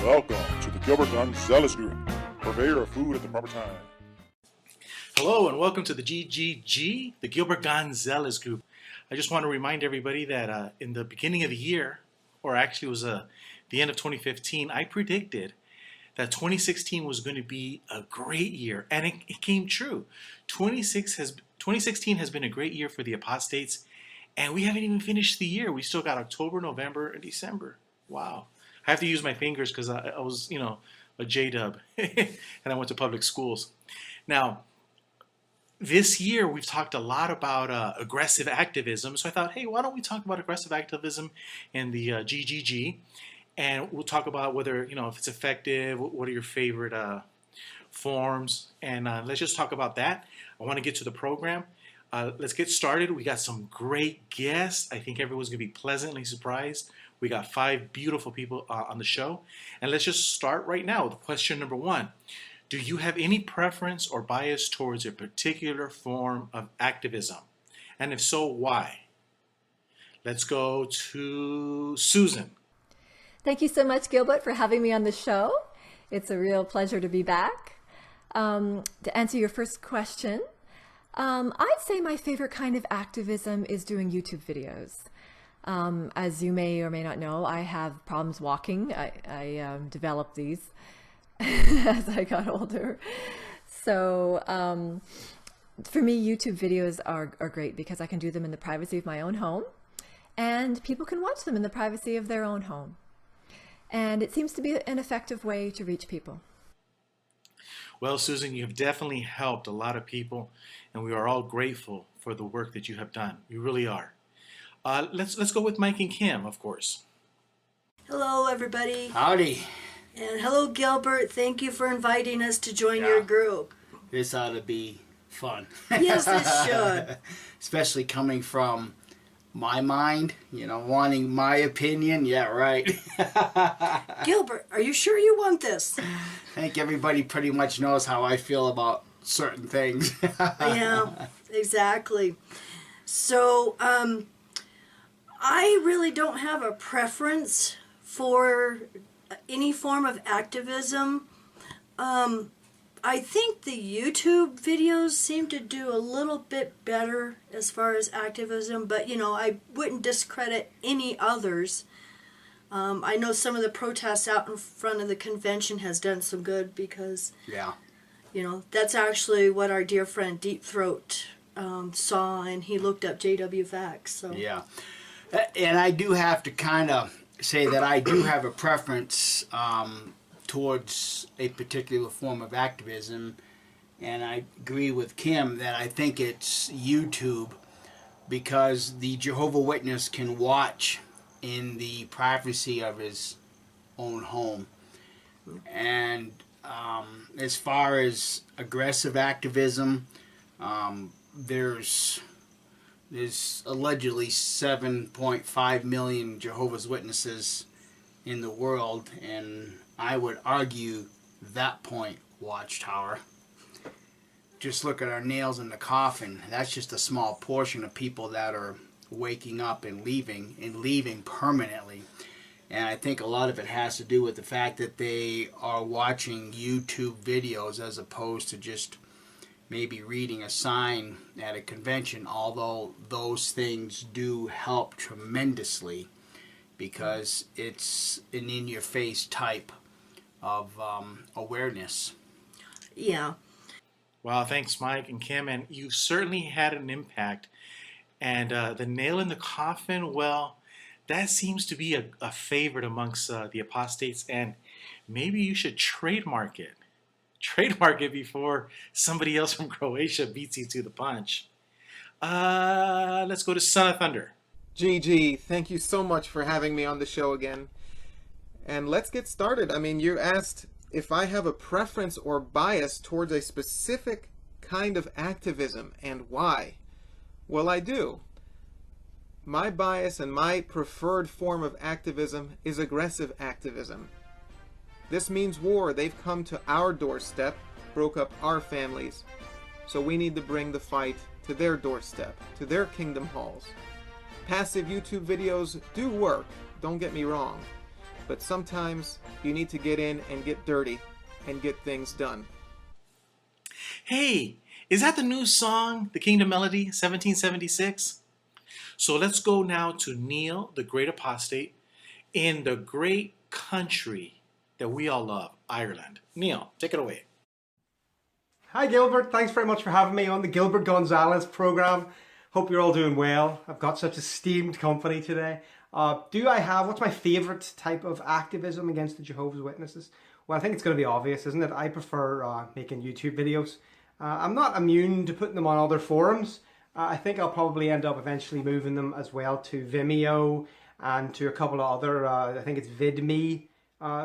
Welcome to the Gilbert Gonzalez Group, purveyor of food at the proper time. Hello and welcome to the GGG, the Gilbert Gonzalez Group. I just want to remind everybody that in the beginning of the year, or actually it was the end of 2015, I predicted that 2016 was going to be a great year, and it came true. 2016 has been a great year for the Apostates, and we haven't even finished the year. We still got October, November, and December. Wow. I have to use my fingers because I was, a J-dub, and I went to public schools. Now, this year we've talked a lot about aggressive activism, so I thought, hey, why don't we talk about aggressive activism in the GGG, and we'll talk about whether, if it's effective, what are your favorite forms, and let's just talk about that. I want to get to the program. Let's get started. We got some great guests. I think everyone's going to be pleasantly surprised. We got 5 beautiful people on the show. And let's just start right now with question number 1. Do you have any preference or bias towards a particular form of activism? And if so, why? Let's go to Susan. Thank you so much, Gilbert, for having me on the show. It's a real pleasure to be back. To answer your first question, I'd say my favorite kind of activism is doing YouTube videos. As you may or may not know, I have problems walking. I developed these as I got older. So for me, YouTube videos are great because I can do them in the privacy of my own home, and people can watch them in the privacy of their own home. And it seems to be an effective way to reach people. Well, Susan, you have definitely helped a lot of people, and we are all grateful for the work that you have done. We really are. Let's go with Mike and Kim, of course. Hello, everybody. Howdy. And hello, Gilbert. Thank you for inviting us to join your group. This ought to be fun. Yes, it should. Especially coming from my mind, wanting my opinion. Yeah, right. Gilbert, are you sure you want this? I think everybody pretty much knows how I feel about certain things. Yeah, exactly. So, I really don't have a preference for any form of activism. I think the YouTube videos seem to do a little bit better as far as activism, but I wouldn't discredit any others. I know some of the protests out in front of the convention has done some good because, that's actually what our dear friend Deep Throat saw, and he looked up JW facts. So. Yeah. And I do have to kind of say that I do have a preference towards a particular form of activism, and I agree with Kim that I think it's YouTube, because the Jehovah's Witness can watch in the privacy of his own home. And as far as aggressive activism, there's allegedly 7.5 million Jehovah's Witnesses in the world, and I would argue that point, Watchtower. Just look at our nails in the coffin. That's just a small portion of people that are waking up and leaving permanently. And I think a lot of it has to do with the fact that they are watching YouTube videos as opposed to just maybe reading a sign at a convention, although those things do help tremendously because it's an in-your-face type of awareness. Yeah. Wow, thanks, Mike and Kim, and you certainly had an impact. And the nail in the coffin, well, that seems to be a favorite amongst the apostates, and maybe you should trademark it. Trademark it before somebody else from Croatia beats you to the punch. Let's go to Son of Thunder. GG, thank you so much for having me on the show again. And let's get started. I mean, you asked if I have a preference or bias towards a specific kind of activism and why. Well, I do. My bias and my preferred form of activism is aggressive activism. This means war. They've come to our doorstep, broke up our families. So we need to bring the fight to their doorstep, to their kingdom halls. Passive YouTube videos do work, don't get me wrong. but sometimes you need to get in and get dirty and get things done. Hey, is that the new song, The Kingdom Melody, 1776? So let's go now to Neil, the great apostate, in the great country that we all love, Ireland. Neil, take it away. Hi Gilbert, thanks very much for having me on the Gilbert Gonzalez program. Hope you're all doing well. I've got such esteemed company today. What's my favourite type of activism against the Jehovah's Witnesses? Well, I think it's going to be obvious, isn't it? I prefer making YouTube videos. I'm not immune to putting them on other forums. I think I'll probably end up eventually moving them as well to Vimeo and to a couple of other, I think it's VidMe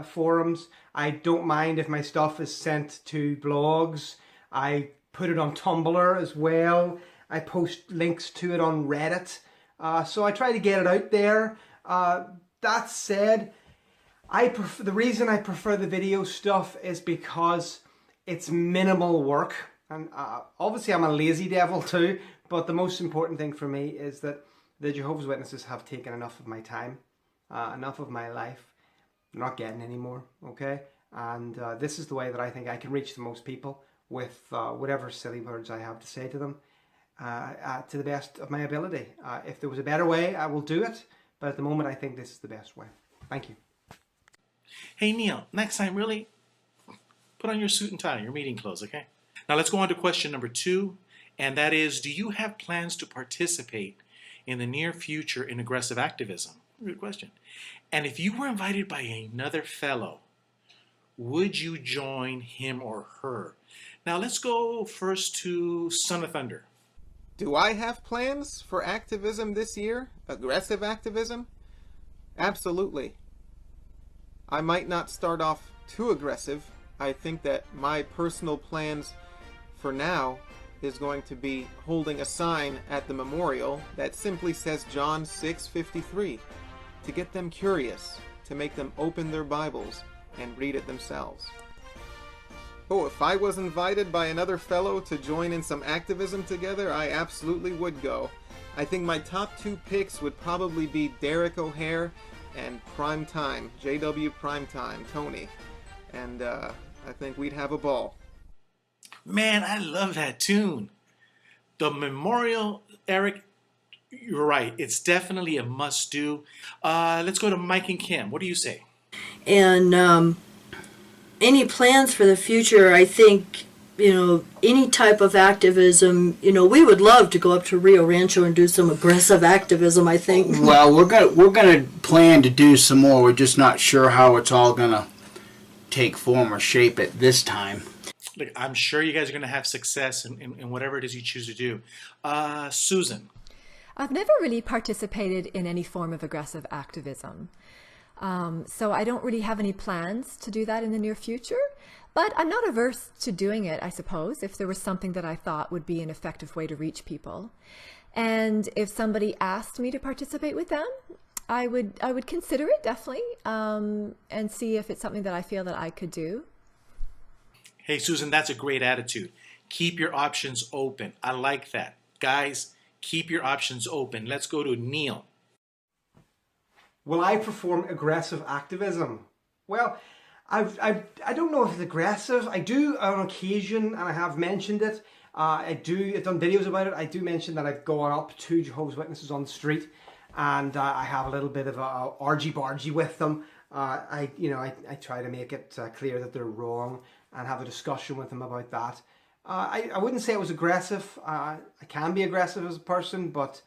forums. I don't mind if my stuff is sent to blogs. I put it on Tumblr as well. I post links to it on Reddit. So I try to get it out there. That said, the reason I prefer the video stuff is because it's minimal work. And obviously I'm a lazy devil too, but the most important thing for me is that the Jehovah's Witnesses have taken enough of my time, enough of my life. I'm not getting any more, okay? And this is the way that I think I can reach the most people with whatever silly words I have to say to them to the best of my ability. If there was a better way, I will do it. But at the moment, I think this is the best way. Thank you. Hey Neil, next time really put on your suit and tie, your meeting clothes, okay? Now let's go on to question number 2, and that is, do you have plans to participate in the near future in aggressive activism? Good question. And if you were invited by another fellow, would you join him or her? Now let's go first to Son of Thunder. Do I have plans for activism this year? Aggressive activism? Absolutely. I might not start off too aggressive. I think that my personal plans for now is going to be holding a sign at the memorial that simply says John 6:53 to get them curious, to make them open their Bibles and read it themselves. Oh, if I was invited by another fellow to join in some activism together, I absolutely would go. I think my top 2 picks would probably be Derek O'Hare and Primetime, JW Primetime, Tony. And I think we'd have a ball. Man, I love that tune. The memorial, Eric, you're right. It's definitely a must-do. Let's go to Mike and Kim. What do you say? And any plans for the future, I think, any type of activism, we would love to go up to Rio Rancho and do some aggressive activism, I think. Well, we're gonna plan to do some more. We're just not sure how it's all gonna take form or shape at this time. Look, I'm sure you guys are going to have success in whatever it is you choose to do. Susan. I've never really participated in any form of aggressive activism. So I don't really have any plans to do that in the near future, but I'm not averse to doing it, I suppose, if there was something that I thought would be an effective way to reach people. And if somebody asked me to participate with them, I would consider it, definitely, and see if it's something that I feel that I could do. Hey, Susan, that's a great attitude. Keep your options open. I like that. Guys, keep your options open. Let's go to Neil. Will I perform aggressive activism? Well, I don't know if it's aggressive. I do on occasion, and I have mentioned it. I've done videos about it. I do mention that I've gone up to Jehovah's Witnesses on the street, and I have a little bit of a argy-bargy with them. I try to make it clear that they're wrong and have a discussion with them about that. I wouldn't say it was aggressive. I can be aggressive as a person, but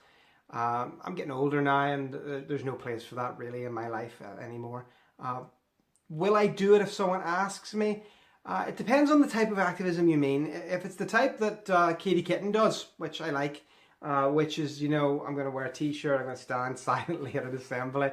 I'm getting older now, and there's no place for that really in my life anymore. Will I do it if someone asks me? It depends on the type of activism you mean. If it's the type that Katie Kitten does, which I like, which is, I'm going to wear a t-shirt, I'm going to stand silently at an assembly,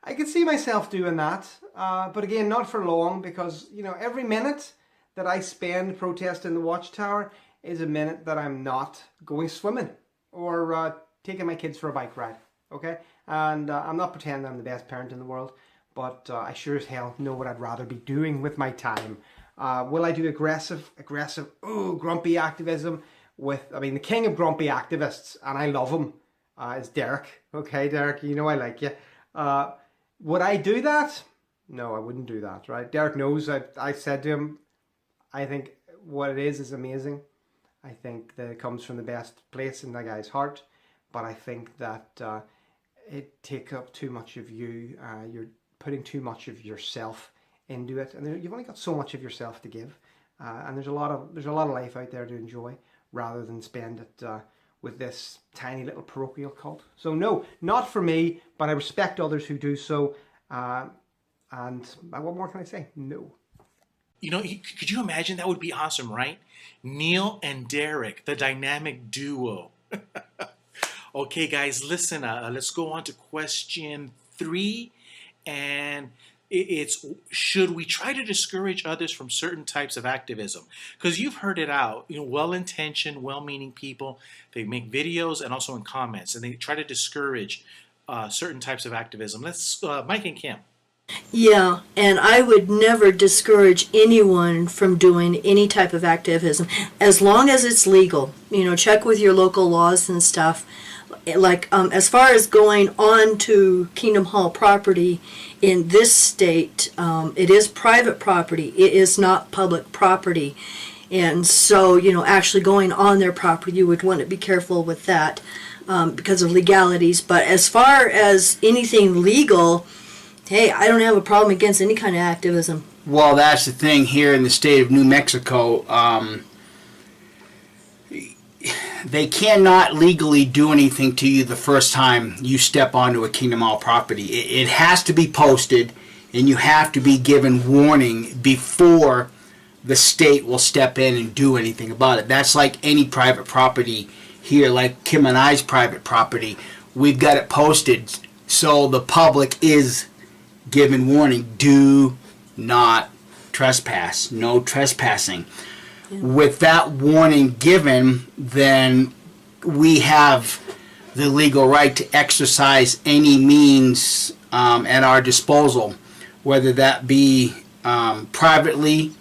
I could see myself doing that. But again, not for long, because, every minute that I spend protesting the Watchtower is a minute that I'm not going swimming or taking my kids for a bike ride, okay? And I'm not pretending I'm the best parent in the world, but I sure as hell know what I'd rather be doing with my time. Will I do aggressive, grumpy activism the king of grumpy activists, and I love him, is Derek. Okay, Derek, I like you. Would I do that? No, I wouldn't do that, right? Derek knows. I said to him, I think what it is amazing. I think that it comes from the best place in the guy's heart, but I think that it takes up too much of you. You're putting too much of yourself into it, and you've only got so much of yourself to give. And there's a lot of life out there to enjoy, rather than spend it with this tiny little parochial cult. So no, not for me. But I respect others who do so. And what more can I say? No. You know, could you imagine? That would be awesome, right? Neil and Derek, the dynamic duo. Okay, guys, listen. Let's go on to question 3, and it's should we try to discourage others from certain types of activism? Because you've heard it out. You know, well-intentioned, well-meaning people, they make videos and also in comments, and they try to discourage certain types of activism. Let's Mike and Kim. Yeah, and I would never discourage anyone from doing any type of activism as long as it's legal. You know, check with your local laws and stuff. Like as far as going on to Kingdom Hall property in this state, it is private property. It is not public property. And so, you know, actually going on their property, you would want to be careful with that because of legalities. But as far as anything legal, hey, I don't have a problem against any kind of activism. Well, that's the thing here in the state of New Mexico. They cannot legally do anything to you the first time you step onto a Kingdom Hall property. It has to be posted, and you have to be given warning before the state will step in and do anything about it. That's like any private property here, like Kim and I's private property. We've got it posted, so the public is given warning. Do not trespass. No trespassing. Yeah. With that warning given, then we have the legal right to exercise any means at our disposal, whether that be privately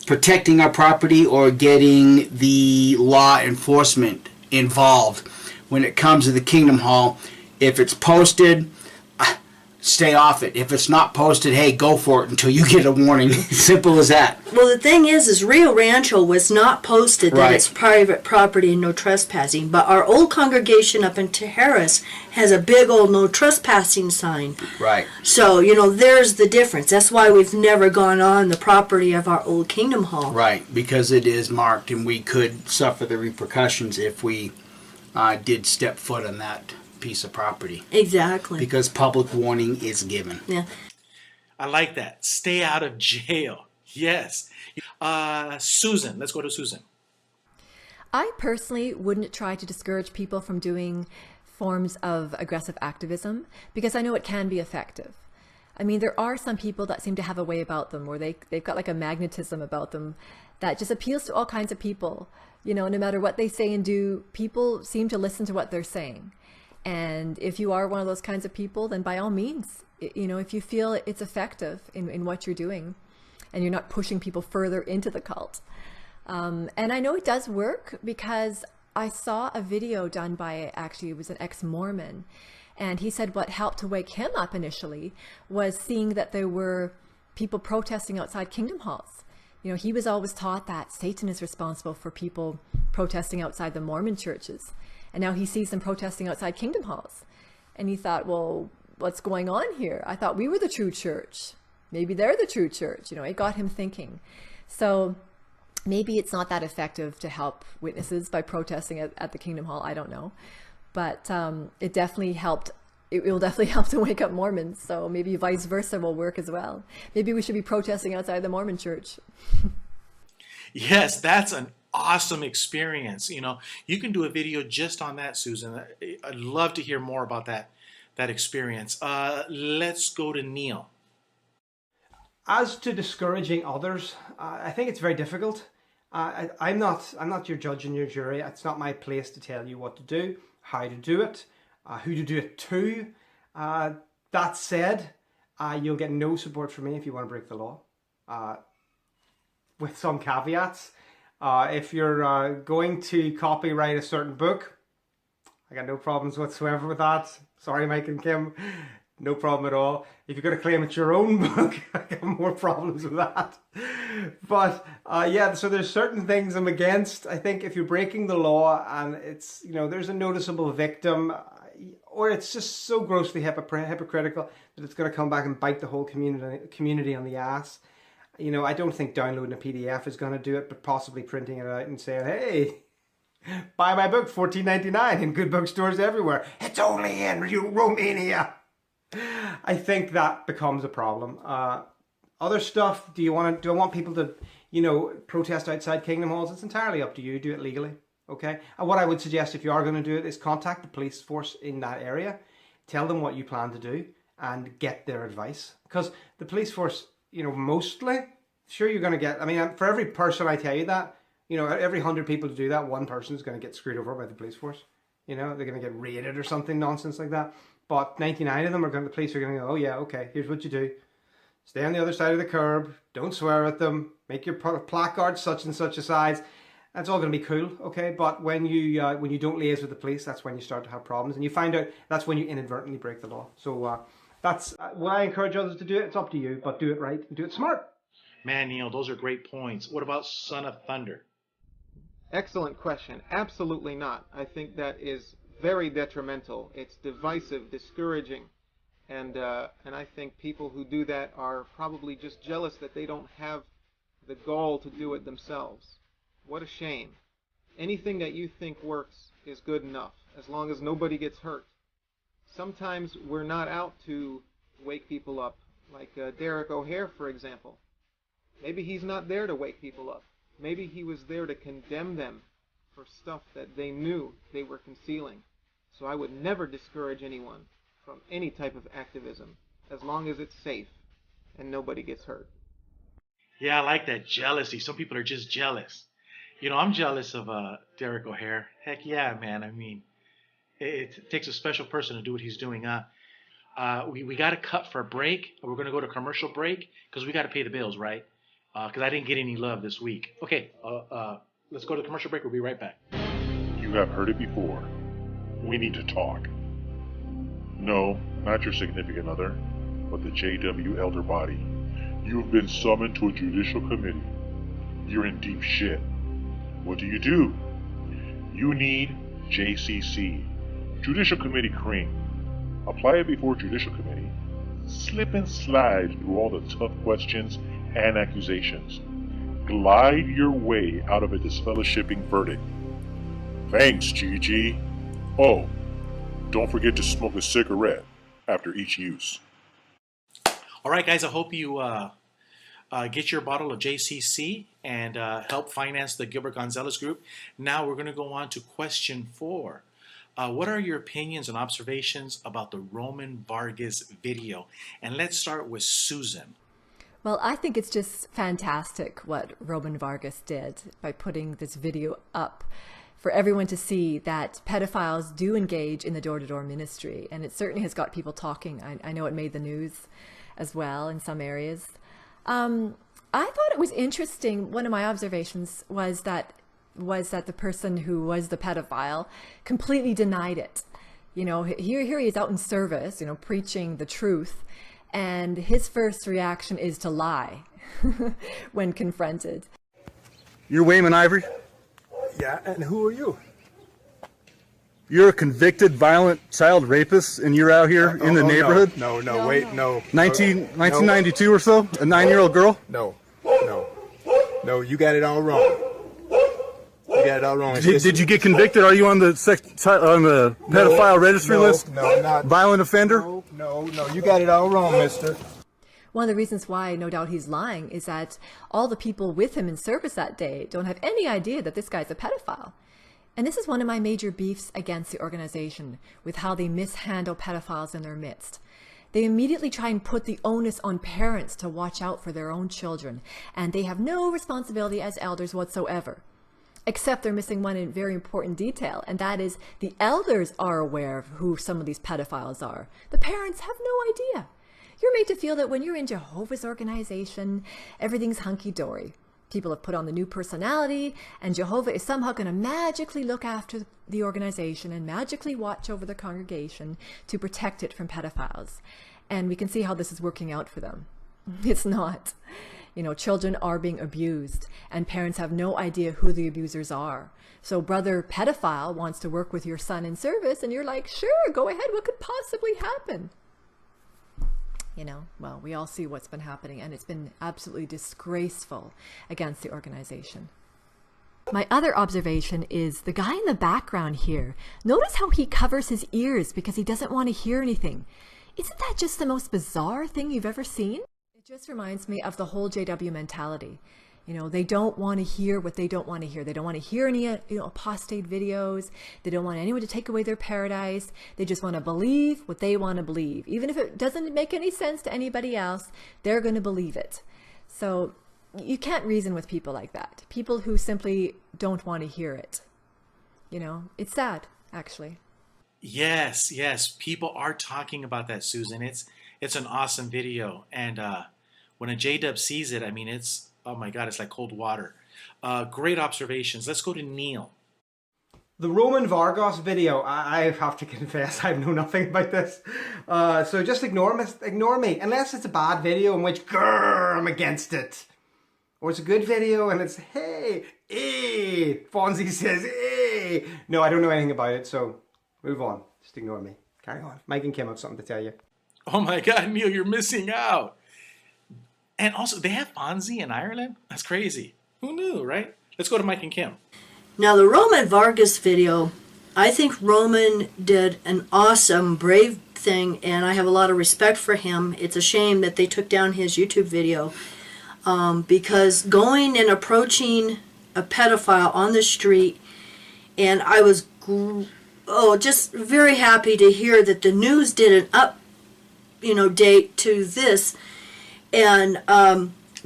protecting our property or getting the law enforcement involved. When it comes to the Kingdom Hall, if it's posted, stay off it. If it's not posted, hey, go for it until you get a warning. Simple as that. Well, the thing is Rio Rancho was not posted that Right. It's private property and no trespassing. But our old congregation up in Tejeras has a big old no trespassing sign. Right. So, you know, there's the difference. That's why we've never gone on the property of our old Kingdom Hall. Right, because it is marked, and we could suffer the repercussions if we did step foot on that piece of property. Exactly. Because public warning is given. Yeah. I like that. Stay out of jail. Yes. Susan, let's go to Susan. I personally wouldn't try to discourage people from doing forms of aggressive activism because I know it can be effective. I mean, there are some people that seem to have a way about them where they've got like a magnetism about them that just appeals to all kinds of people. You know, no matter what they say and do, people seem to listen to what they're saying. And if you are one of those kinds of people, then by all means, you know, if you feel it's effective in what you're doing and you're not pushing people further into the cult. And I know it does work because I saw a video done by, actually, it was an ex-Mormon. And he said what helped to wake him up initially was seeing that there were people protesting outside Kingdom Halls. You know, he was always taught that Satan is responsible for people protesting outside the Mormon churches. And now he sees them protesting outside Kingdom Halls. And he thought, well, what's going on here? I thought we were the true church. Maybe they're the true church. You know, it got him thinking. So maybe it's not that effective to help witnesses by protesting at the Kingdom Hall. I don't know. But it definitely helped. It will definitely help to wake up Mormons. So maybe vice versa will work as well. Maybe we should be protesting outside the Mormon church. Yes, that's an awesome experience. You know, you can do a video just on that, Susan. I'd love to hear more about that experience. Let's go to Neil. As to discouraging others, I think it's very difficult. I'm not your judge and your jury. It's not my place to tell you what to do, how to do it, who to do it to. That said, you'll get no support from me if you want to break the law, with some caveats. If you're going to copyright a certain book, I got no problems whatsoever with that. Sorry, Mike and Kim. no problem at all. If you're going to claim it's your own book, I got more problems with that. But yeah, so there's certain things I'm against. I think if you're breaking the law and it's, you know, there's a noticeable victim, or it's just so grossly hypocritical that it's going to come back and bite the whole community on the ass. You know, I don't think downloading a PDF is going to do it, but possibly printing it out and saying, hey, buy my book, $14.99 in good bookstores everywhere. It's only in Romania. I think that becomes a problem. Other stuff, do I want people to, you know, protest outside Kingdom Halls? It's entirely up to you. Do it legally, okay? And what I would suggest if you are going to do it is contact the police force in that area, tell them what you plan to do, and get their advice. Because the police force, you know, mostly, sure you're going to get, I mean, for every person I tell you that, you know, every 100 people to do that, one person is going to get screwed over by the police force. You know, they're going to get raided or something nonsense like that. But 99 of them the police are going to go, oh yeah, okay, here's what you do. Stay on the other side of the curb. Don't swear at them. Make your placard such and such a size. That's all going to be cool, okay? But when you don't liaise with the police, that's when you start to have problems. And you find out that's when you inadvertently break the law. So that's what I encourage others to do. It's up to you, but do it right and do it smart. Man, Neil, those are great points. What about Son of Thunder? Excellent question. Absolutely not. I think that is very detrimental. It's divisive, discouraging, and I think people who do that are probably just jealous that they don't have the gall to do it themselves. What a shame. Anything that you think works is good enough, as long as nobody gets hurt. Sometimes we're not out to wake people up, like Derek O'Hare, for example. Maybe he's not there to wake people up. Maybe he was there to condemn them for stuff that they knew they were concealing. So I would never discourage anyone from any type of activism, as long as it's safe and nobody gets hurt. Yeah, I like that jealousy. Some people are just jealous. You know, I'm jealous of Derek O'Hare. Heck yeah, man. I mean, it takes a special person to do what he's doing. We got to cut for a break. We're going to go to commercial break because we got to pay the bills, right? Because I didn't get any love this week. Okay, let's go to the commercial break. We'll be right back. You have heard it before. We need to talk. No, not your significant other, but the JW elder body. You've been summoned to a judicial committee. You're in deep shit. What do? You need JCC, Judicial Committee Cream. Apply it before Judicial Committee. Slip and slide through all the tough questions and accusations. Glide your way out of a disfellowshipping verdict. Thanks, Gigi. Oh, don't forget to smoke a cigarette after each use. All right, guys, I hope you get your bottle of JCC and help finance the Gilbert Gonzalez group. Now we're going to go on to question 4. What are your opinions and observations about the Roman Vargas video? And let's start with Susan. Well, I think it's just fantastic what Roman Vargas did by putting this video up for everyone to see that pedophiles do engage in the door-to-door ministry. And it certainly has got people talking. I know it made the news as well in some areas. I thought it was interesting. One of my observations was that the person who was the pedophile completely denied it. You know, here he is out in service, you know, preaching the truth. And his first reaction is to lie when confronted. You're Wayman Ivory? Yeah, and who are you? You're a convicted violent child rapist and you're out here in the neighborhood? No, wait, no. 1992 or so? A 9-year-old girl? No, you got it all wrong. You got it all wrong. Did you get convicted? Are you on the pedophile registry list? No, not. Violent offender? No, you got it all wrong, mister. One of the reasons why no doubt he's lying is that all the people with him in service that day don't have any idea that this guy's a pedophile. And this is one of my major beefs against the organization with how they mishandle pedophiles in their midst. They immediately try and put the onus on parents to watch out for their own children, and they have no responsibility as elders whatsoever. Except they're missing one very important detail, and that is the elders are aware of who some of these pedophiles are. The parents have no idea. You're made to feel that when you're in Jehovah's organization, everything's hunky-dory. People have put on the new personality, and Jehovah is somehow going to magically look after the organization and magically watch over the congregation to protect it from pedophiles. And we can see how this is working out for them. It's not. You know, children are being abused, and parents have no idea who the abusers are. So brother pedophile wants to work with your son in service, and you're like, sure, go ahead, what could possibly happen? You know, well, we all see what's been happening, and it's been absolutely disgraceful against the organization. My other observation is the guy in the background here. Notice how he covers his ears because he doesn't want to hear anything. Isn't that just the most bizarre thing you've ever seen? It just reminds me of the whole JW mentality. You know, they don't want to hear what they don't want to hear. They don't want to hear any apostate videos. They don't want anyone to take away their paradise. They just want to believe what they want to believe. Even if it doesn't make any sense to anybody else, they're going to believe it. So you can't reason with people like that. People who simply don't want to hear it. You know, it's sad, actually. Yes, people are talking about that, Susan. It's an awesome video, and when a J-Dub sees it, I mean, it's, oh my God, it's like cold water. Great observations. Let's go to Neil. The Roman Vargas video, I have to confess, I know nothing about this. So just ignore me, unless it's a bad video, in which, grrr, I'm against it. Or it's a good video and it's, hey, Fonzie says, hey. No, I don't know anything about it, so move on. Just ignore me. Carry on. Mike and Kim have something to tell you. Oh my God, Neil, you're missing out. And also, they have Fonzie in Ireland? That's crazy. Who knew, right? Let's go to Mike and Kim. Now, the Roman Vargas video, I think Roman did an awesome, brave thing, and I have a lot of respect for him. It's a shame that they took down his YouTube video, because going and approaching a pedophile on the street, and I was just very happy to hear that the news did an date to this. And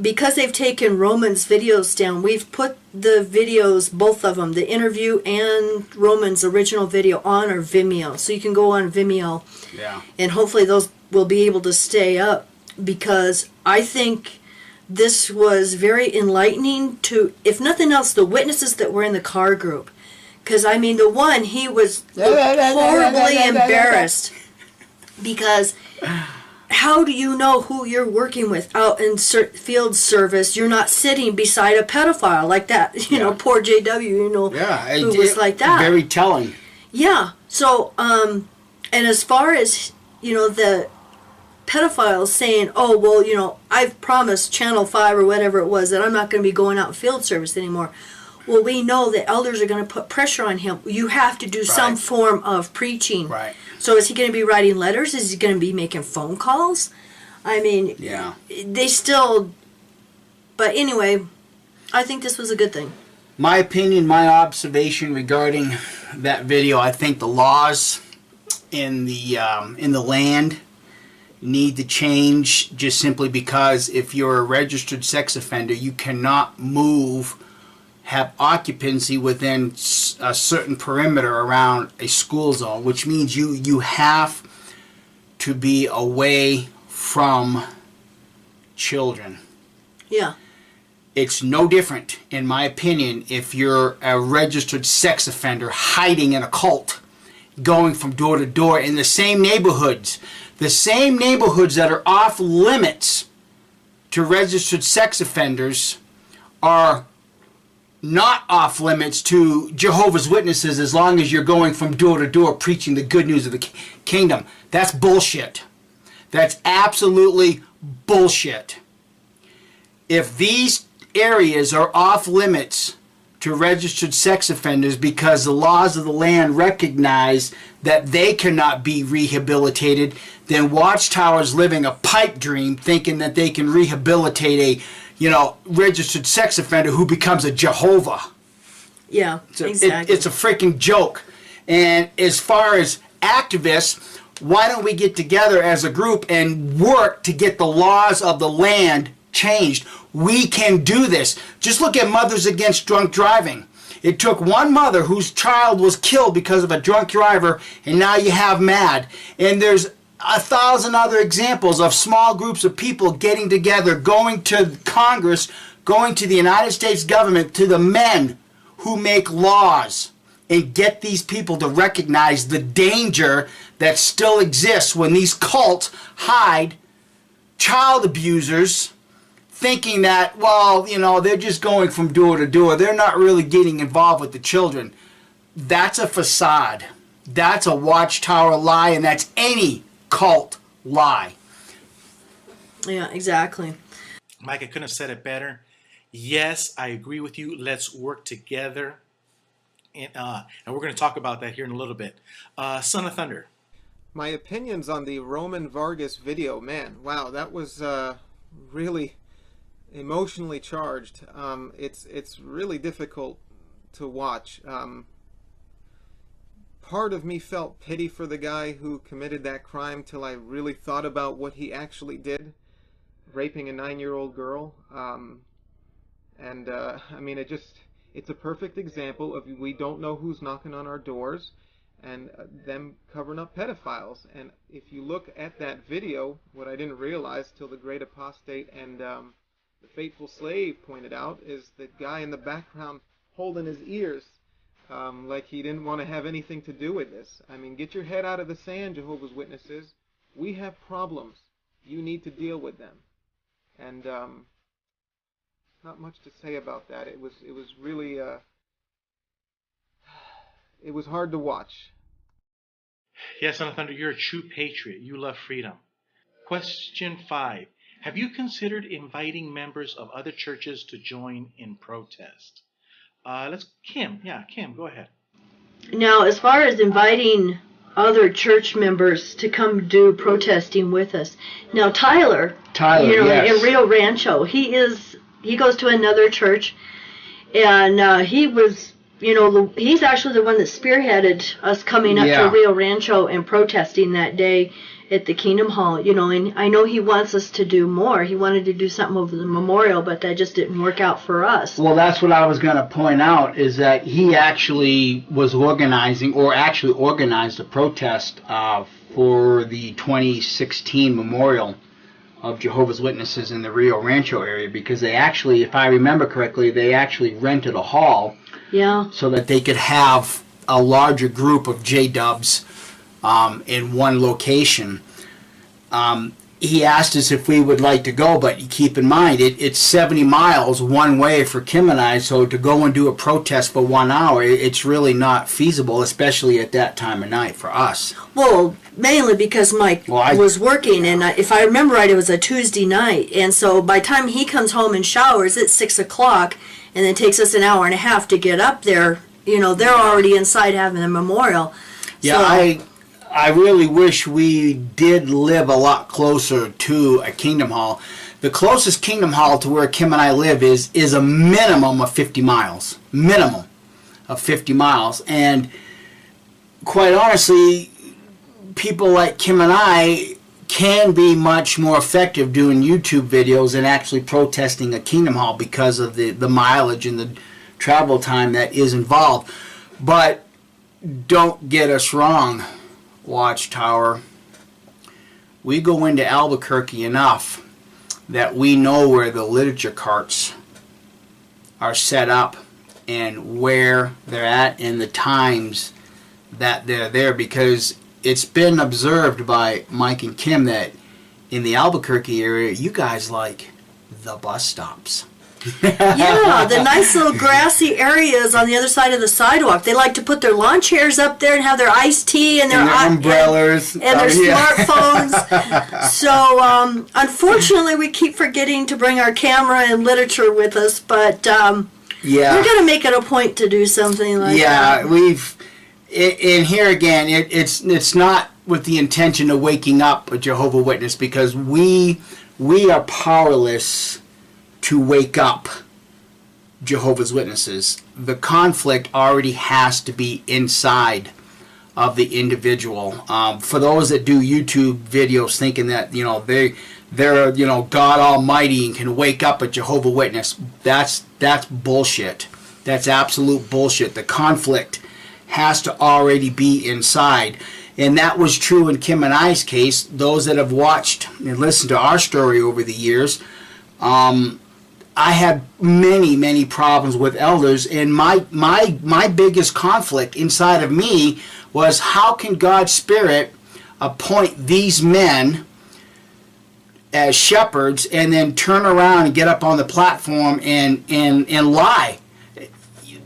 because they've taken Roman's videos down, we've put the videos, both of them, the interview and Roman's original video, on our Vimeo. So you can go on Vimeo. Yeah. And hopefully those will be able to stay up, because I think this was very enlightening to, if nothing else, the witnesses that were in the car group. Because, I mean, the one, he was horribly embarrassed, because how do you know who you're working with out in field service? You're not sitting beside a pedophile like that. You know, poor JW, who was like that. Very telling. Yeah. So, and as far as, the pedophiles saying, oh, well, I've promised Channel 5 or whatever it was that I'm not going to be going out in field service anymore. Well, we know that elders are going to put pressure on him. You have to do some form of preaching. Right. So is he going to be writing letters? Is he going to be making phone calls? I mean, they still... But anyway, I think this was a good thing. My opinion, my observation regarding that video, I think the laws in the land need to change, just simply because if you're a registered sex offender, you cannot have occupancy within a certain perimeter around a school zone, which means you have to be away from children. Yeah. It's no different, in my opinion, if you're a registered sex offender hiding in a cult, going from door to door in the same neighborhoods that are off limits to registered sex offenders are not off limits to Jehovah's Witnesses, as long as you're going from door to door preaching the good news of the kingdom. That's bullshit. That's absolutely bullshit. If these areas are off limits to registered sex offenders because the laws of the land recognize that they cannot be rehabilitated, then Watchtower's living a pipe dream, thinking that they can rehabilitate a registered sex offender who becomes a Jehovah. Yeah, exactly. It's a freaking joke. And as far as activists, why don't we get together as a group and work to get the laws of the land changed? We can do this. Just look at Mothers Against Drunk Driving. It took one mother whose child was killed because of a drunk driver, and now you have MAD. And there's 1,000 other examples of small groups of people getting together, going to Congress, going to the United States government, to the men who make laws, and get these people to recognize the danger that still exists when these cults hide child abusers, thinking that, well, you know, they're just going from door to door. They're not really getting involved with the children. That's a facade. That's a Watchtower lie, and that's any cult lie. Yeah, exactly. Mike, I couldn't have said it better. Yes, I agree with you. Let's work together. And we're going to talk about that here in a little bit. Son of Thunder. My opinions on the Roman Vargas video, man, wow, that was really emotionally charged. It's really difficult to watch. Part of me felt pity for the guy who committed that crime till I really thought about what he actually did, raping a 9-year-old girl. I mean, it's a perfect example of we don't know who's knocking on our doors, and them covering up pedophiles. And if you look at that video, what I didn't realize till the great Apostate and the Faithful Slave pointed out is the guy in the background holding his ears, like he didn't want to have anything to do with this. I mean, get your head out of the sand, Jehovah's Witnesses. We have problems. You need to deal with them. And not much to say about that. It was really it was hard to watch. Yes, Son of Thunder, you're a true patriot. You love freedom. Question 5. Have you considered inviting members of other churches to join in protest? Kim, go ahead. Now, as far as inviting other church members to come do protesting with us, now Tyler, yes. in Rio Rancho, he goes to another church, and he was, he's actually the one that spearheaded us coming up to Rio Rancho and protesting that day at the Kingdom Hall, and I know he wants us to do more. He wanted to do something over the memorial, but that just didn't work out for us. Well, that's what I was going to point out, is that he actually was organized a protest for the 2016 memorial of Jehovah's Witnesses in the Rio Rancho area, because they actually, if I remember correctly, they actually rented a hall so that they could have a larger group of J-dubs in one location. He asked us if we would like to go, but keep in mind, it's 70 miles one way for Kim and I, so to go and do a protest for 1 hour, it's really not feasible, especially at that time of night for us. Well, mainly because Mike was working, and if I remember right, it was a Tuesday night, and so by the time he comes home and showers, it's 6 o'clock, and it takes us an hour and a half to get up there. They're already inside having a memorial. Yeah, so, I really wish we did live a lot closer to a Kingdom Hall. The closest Kingdom Hall to where Kim and I live is a minimum of 50 miles. Minimum of 50 miles. And quite honestly, people like Kim and I can be much more effective doing YouTube videos than actually protesting a Kingdom Hall because of the mileage and the travel time that is involved. But don't get us wrong, Watchtower. We go into Albuquerque enough that we know where the literature carts are set up and where they're at and the times that they're there, because it's been observed by Mike and Kim that in the Albuquerque area, you guys like the bus stops. Yeah, the nice little grassy areas on the other side of the sidewalk. They like to put their lawn chairs up there and have their iced tea and their umbrellas and their smartphones. So unfortunately, we keep forgetting to bring our camera and literature with us. But we're going to make it a point to do something like that. Yeah, and here again, it's not with the intention of waking up a Jehovah's Witness, because we are powerless to wake up Jehovah's Witnesses. The conflict already has to be inside of the individual. For those that do YouTube videos thinking that they're God Almighty and can wake up a Jehovah's Witness, that's bullshit. That's absolute bullshit. The conflict has to already be inside. And that was true in Kim and I's case. Those that have watched and listened to our story over the years, I had many problems with elders, and my biggest conflict inside of me was, how can God's Spirit appoint these men as shepherds and then turn around and get up on the platform and lie?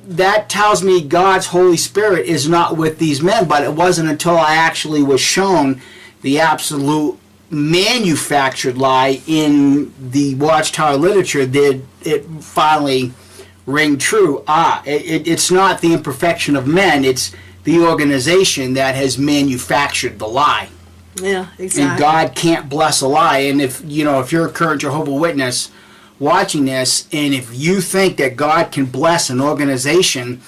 That tells me God's Holy Spirit is not with these men. But it wasn't until I actually was shown the absolute manufactured lie in the Watchtower literature did it finally ring true. It's not the imperfection of men, it's the organization that has manufactured the lie. Yeah, exactly. And God can't bless a lie. And if you're a current Jehovah's Witness watching this, and if you think that God can bless an organization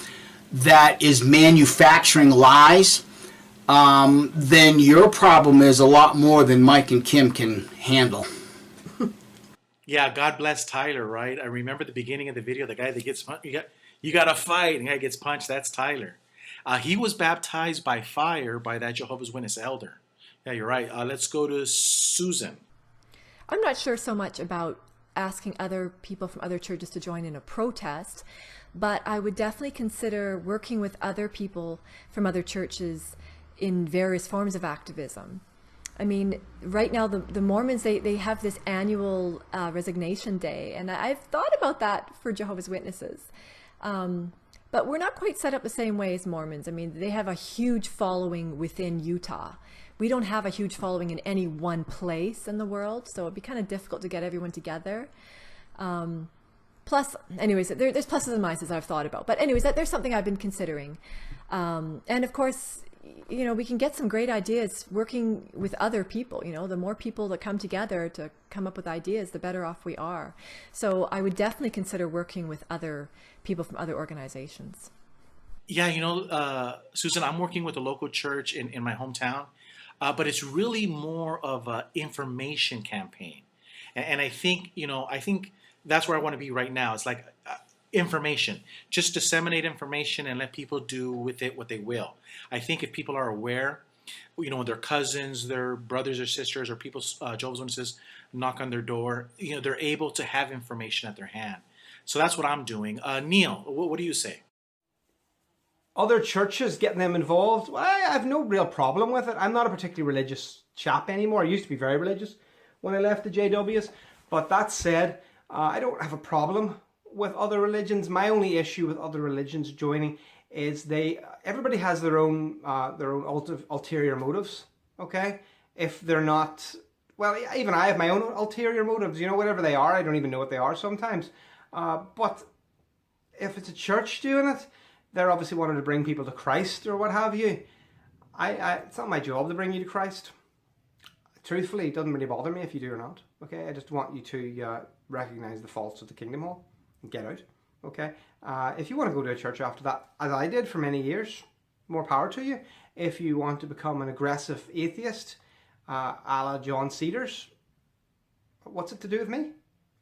that is manufacturing lies, then your problem is a lot more than Mike and Kim can handle. Yeah, God bless Tyler, right? I remember the beginning of the video, the guy that gets punched, you got to fight, and the guy gets punched, that's Tyler. He was baptized by fire by that Jehovah's Witness elder. Yeah, you're right. Let's go to Susan. I'm not sure so much about asking other people from other churches to join in a protest, but I would definitely consider working with other people from other churches in various forms of activism. I mean, right now the Mormons, they have this annual resignation day, and I've thought about that for Jehovah's Witnesses. But we're not quite set up the same way as Mormons. I mean, they have a huge following within Utah. We don't have a huge following in any one place in the world, so it'd be kind of difficult to get everyone together. Plus, anyways, there's pluses and minuses I've thought about. But anyways, there's something I've been considering. And of course, we can get some great ideas working with other people. The more people that come together to come up with ideas, the better off we are. So I would definitely consider working with other people from other organizations. Yeah, Susan, I'm working with a local church in my hometown, but it's really more of an information campaign. And I think that's where I want to be right now. It's like information, just disseminate information and let people do with it what they will. I think if people are aware, their cousins, their brothers or sisters, or people, Jehovah's Witnesses, knock on their door, they're able to have information at their hand. So that's what I'm doing. Neil, what do you say? Other churches, getting them involved, well, I have no real problem with it. I'm not a particularly religious chap anymore. I used to be very religious when I left the JWs. But that said, I don't have a problem with other religions. My only issue with other religions joining is everybody has their own ulterior motives. Okay, if they're not, well, even I have my own ulterior motives. Whatever they are, I don't even know what they are sometimes. But if it's a church doing it, they're obviously wanting to bring people to Christ or what have you. It's not my job to bring you to Christ. Truthfully, it doesn't really bother me if you do or not. Okay, I just want you to recognize the faults of the kingdom hall and get out. Okay, if you want to go to a church after that, as I did for many years, more power to you. If you want to become an aggressive atheist, a la John Cedars, what's it to do with me?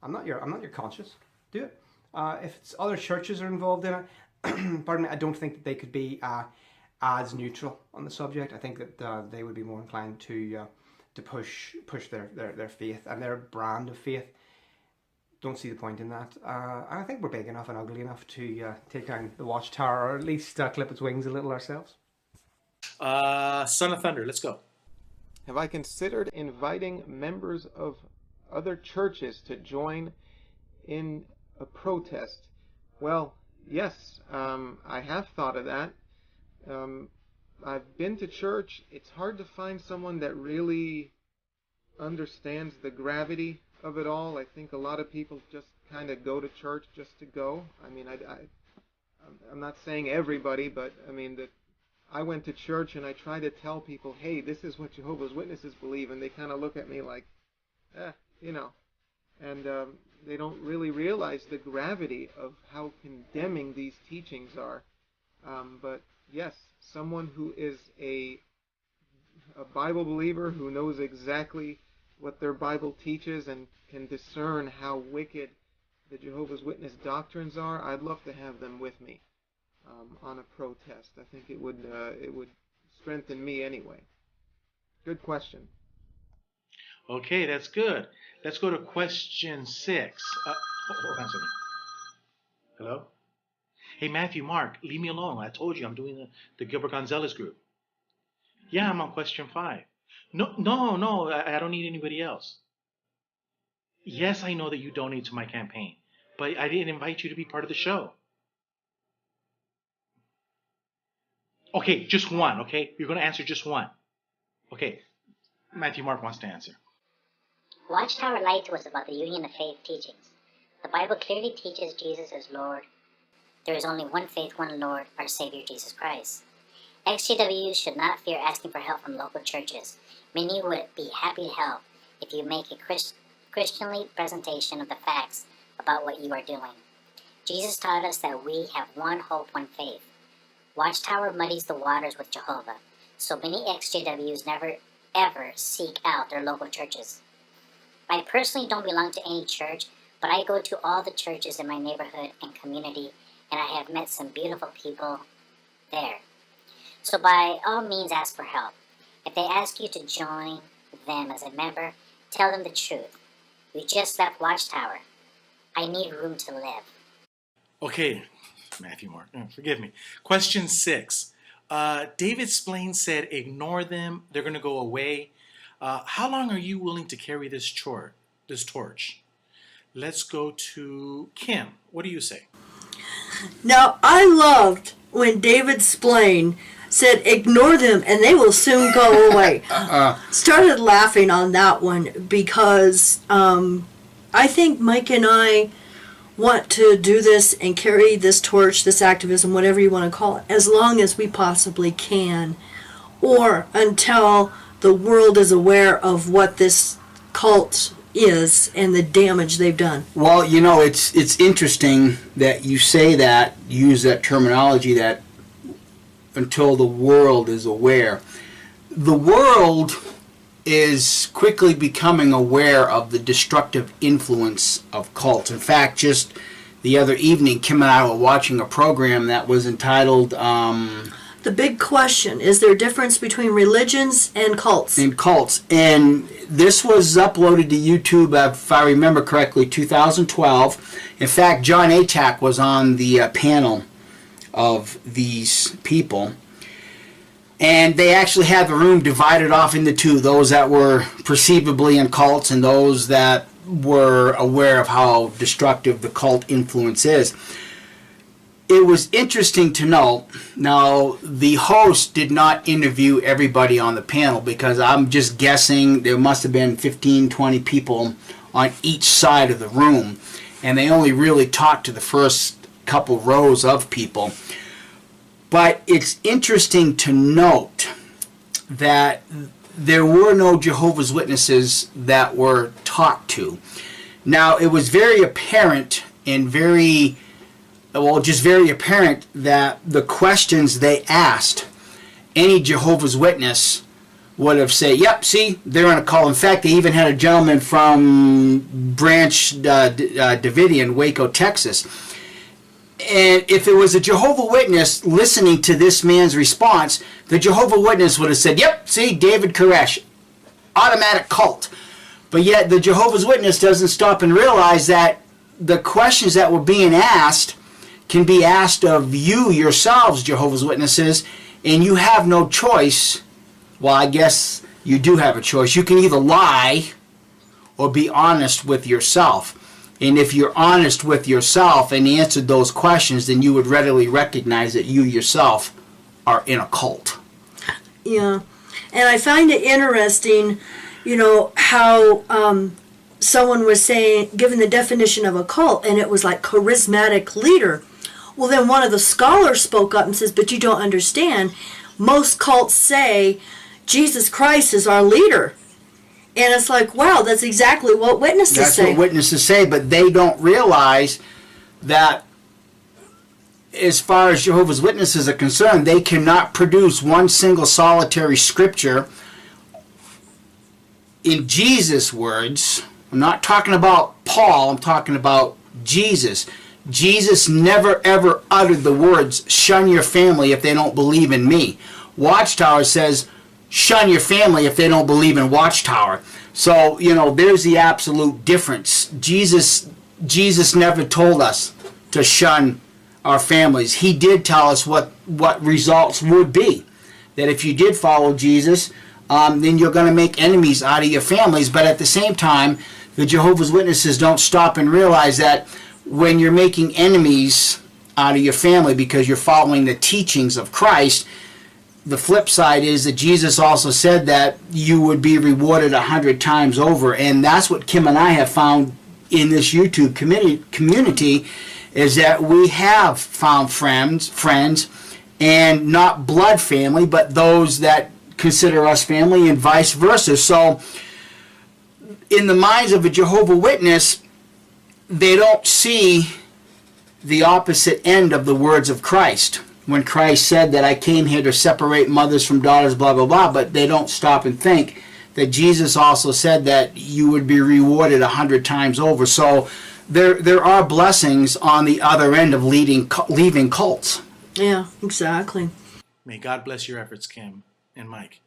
I'm not your conscience. Do it. If it's other churches are involved in it, pardon me, I don't think that they could be as neutral on the subject. I think that they would be more inclined to push their faith and their brand of faith. Don't see the point in that. I think we're big enough and ugly enough to take down the Watchtower, or at least clip its wings a little ourselves. Son of Thunder, let's go. Have I considered inviting members of other churches to join in a protest? Well, yes, I have thought of that. I've been to church. It's hard to find someone that really understands the gravity of it all. I think a lot of people just kind of go to church just to go. I mean, I'm not saying everybody, but I mean that I went to church and I try to tell people, hey, this is what Jehovah's Witnesses believe, and they kind of look at me like, and they don't really realize the gravity of how condemning these teachings are. But yes, someone who is a Bible believer, who knows exactly what their Bible teaches and can discern how wicked the Jehovah's Witness doctrines are, I'd love to have them with me on a protest. I think it would strengthen me anyway. Good question. Okay, that's good. Let's go to question 6. Hold on a second. Hello? Hey, Matthew, Mark, leave me alone. I told you I'm doing the Gilbert Gonzalez group. Yeah, I'm on question 5. No, I don't need anybody else. Yes, I know that you donate to my campaign, but I didn't invite you to be part of the show. Okay, just one, okay? You're going to answer just one. Okay, Matthew Mark wants to answer. Watchtower lied to us about the union of faith teachings. The Bible clearly teaches Jesus as Lord. There is only one faith, one Lord, our Savior Jesus Christ. XJWs should not fear asking for help from local churches. Many would be happy to help if you make a Christianly presentation of the facts about what you are doing. Jesus taught us that we have one hope, one faith. Watchtower muddies the waters with Jehovah, so many XJWs never ever seek out their local churches. I personally don't belong to any church, but I go to all the churches in my neighborhood and community, and I have met some beautiful people there. So by all means ask for help. If they ask you to join them as a member, tell them the truth. We just left Watchtower. I need room to live. Okay, Matthew Mark, forgive me. Question 6. David Splain said, ignore them, they're going to go away. How long are you willing to carry this torch? Let's go to Kim. What do you say? Now, I loved when David Splain said, ignore them and they will soon go away. Started laughing on that one because I think Mike and I want to do this and carry this torch, this activism, whatever you want to call it, as long as we possibly can, or until the world is aware of what this cult is and the damage they've done. Well, you know, it's interesting that you say that, use that terminology, that until the world is aware. The world is quickly becoming aware of the destructive influence of cults. In fact, just the other evening, Kim and I were watching a program that was entitled The Big Question. Is there a difference between religions and cults? And this was uploaded to YouTube, if I remember correctly, 2012. In fact, John Atack was on the panel of these people. And they actually had the room divided off into two, those that were perceivably in cults and those that were aware of how destructive the cult influence is. It was interesting to note, now the host did not interview everybody on the panel because I'm just guessing there must have been 15, 20 people on each side of the room, and they only really talked to the first couple rows of people. But it's interesting to note that there were no Jehovah's Witnesses that were talked to. Now, it was very apparent and very apparent that the questions they asked, any Jehovah's Witness would have said, yep, see, they're on a call. In fact, they even had a gentleman from Branch Davidian, Waco, Texas. And if it was a Jehovah's Witness listening to this man's response, the Jehovah's Witness would have said, yep, see, David Koresh, automatic cult. But yet the Jehovah's Witness doesn't stop and realize that the questions that were being asked can be asked of you yourselves, Jehovah's Witnesses, and you have no choice. Well, I guess you do have a choice. You can either lie or be honest with yourself. And if you're honest with yourself and answered those questions, then you would readily recognize that you yourself are in a cult. Yeah. And I find it interesting, you know, how someone was saying, given the definition of a cult, and it was like charismatic leader. Well, then one of the scholars spoke up and says, but you don't understand. Most cults say Jesus Christ is our leader. And it's like, wow, that's exactly what witnesses say. That's what witnesses say, but they don't realize that as far as Jehovah's Witnesses are concerned, they cannot produce one single solitary scripture in Jesus' words. I'm not talking about Paul, I'm talking about Jesus. Jesus never ever uttered the words, shun your family if they don't believe in me. Watchtower says, shun your family if they don't believe in Watchtower. So, you know, there's the absolute difference. Jesus Jesus never told us to shun our families. He did tell us what results would be. That if you did follow Jesus, then you're going to make enemies out of your families. But at the same time, the Jehovah's Witnesses don't stop and realize that when you're making enemies out of your family because you're following the teachings of Christ, the flip side is that Jesus also said that you would be rewarded 100 times over. And that's what Kim and I have found in this YouTube community, is that we have found friends, and not blood family, but those that consider us family, and vice versa. So in the minds of a Jehovah's Witness, they don't see the opposite end of the words of Christ. When Christ said that I came here to separate mothers from daughters, blah, blah, blah, but they don't stop and think that Jesus also said that you would be rewarded 100 times over. So there are blessings on the other end of leaving cults. Yeah, exactly. May God bless your efforts, Kim and Mike.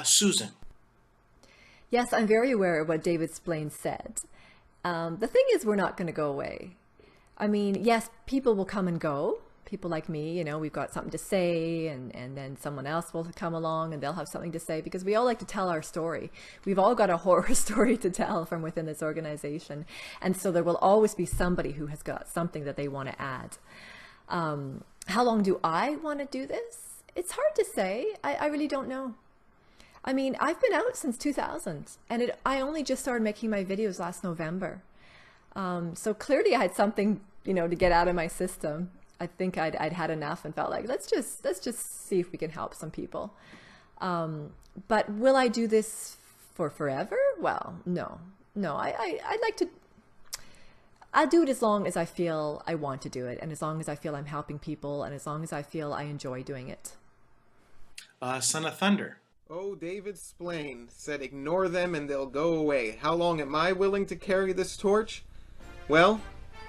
Susan. Yes, I'm very aware of what David Splain said. The thing is, we're not going to go away. I mean, yes, people will come and go. People like me, we've got something to say, and then someone else will come along and they'll have something to say, because we all like to tell our story. We've all got a horror story to tell from within this organization. And so there will always be somebody who has got something that they want to add. How long do I want to do this? It's hard to say. I really don't know. I mean, I've been out since 2000, and I only just started making my videos last November. So clearly I had something, to get out of my system. I think I'd had enough and felt like, let's just see if we can help some people. But will I do this for forever? Well, no. I'd like to, I'll do it as long as I feel I want to do it, and as long as I feel I'm helping people, and as long as I feel I enjoy doing it. Son of Thunder. Oh, David Splain said ignore them and they'll go away. How long am I willing to carry this torch? Well,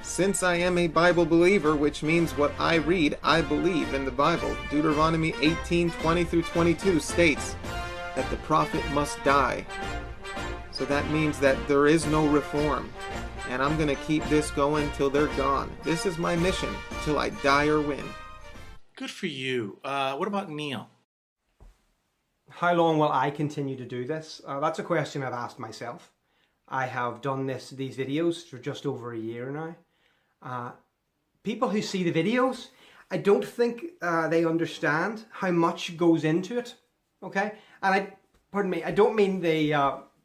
since I am a Bible believer, which means what I read, I believe in the Bible. Deuteronomy 18:20-22 states that the prophet must die. So that means that there is no reform. And I'm going to keep this going till they're gone. This is my mission, till I die or win. Good for you. What about Neil? How long will I continue to do this? That's a question I've asked myself. I have done these videos for just over a year now. People who see the videos, I don't think they understand how much goes into it. Okay, and pardon me, I don't mean the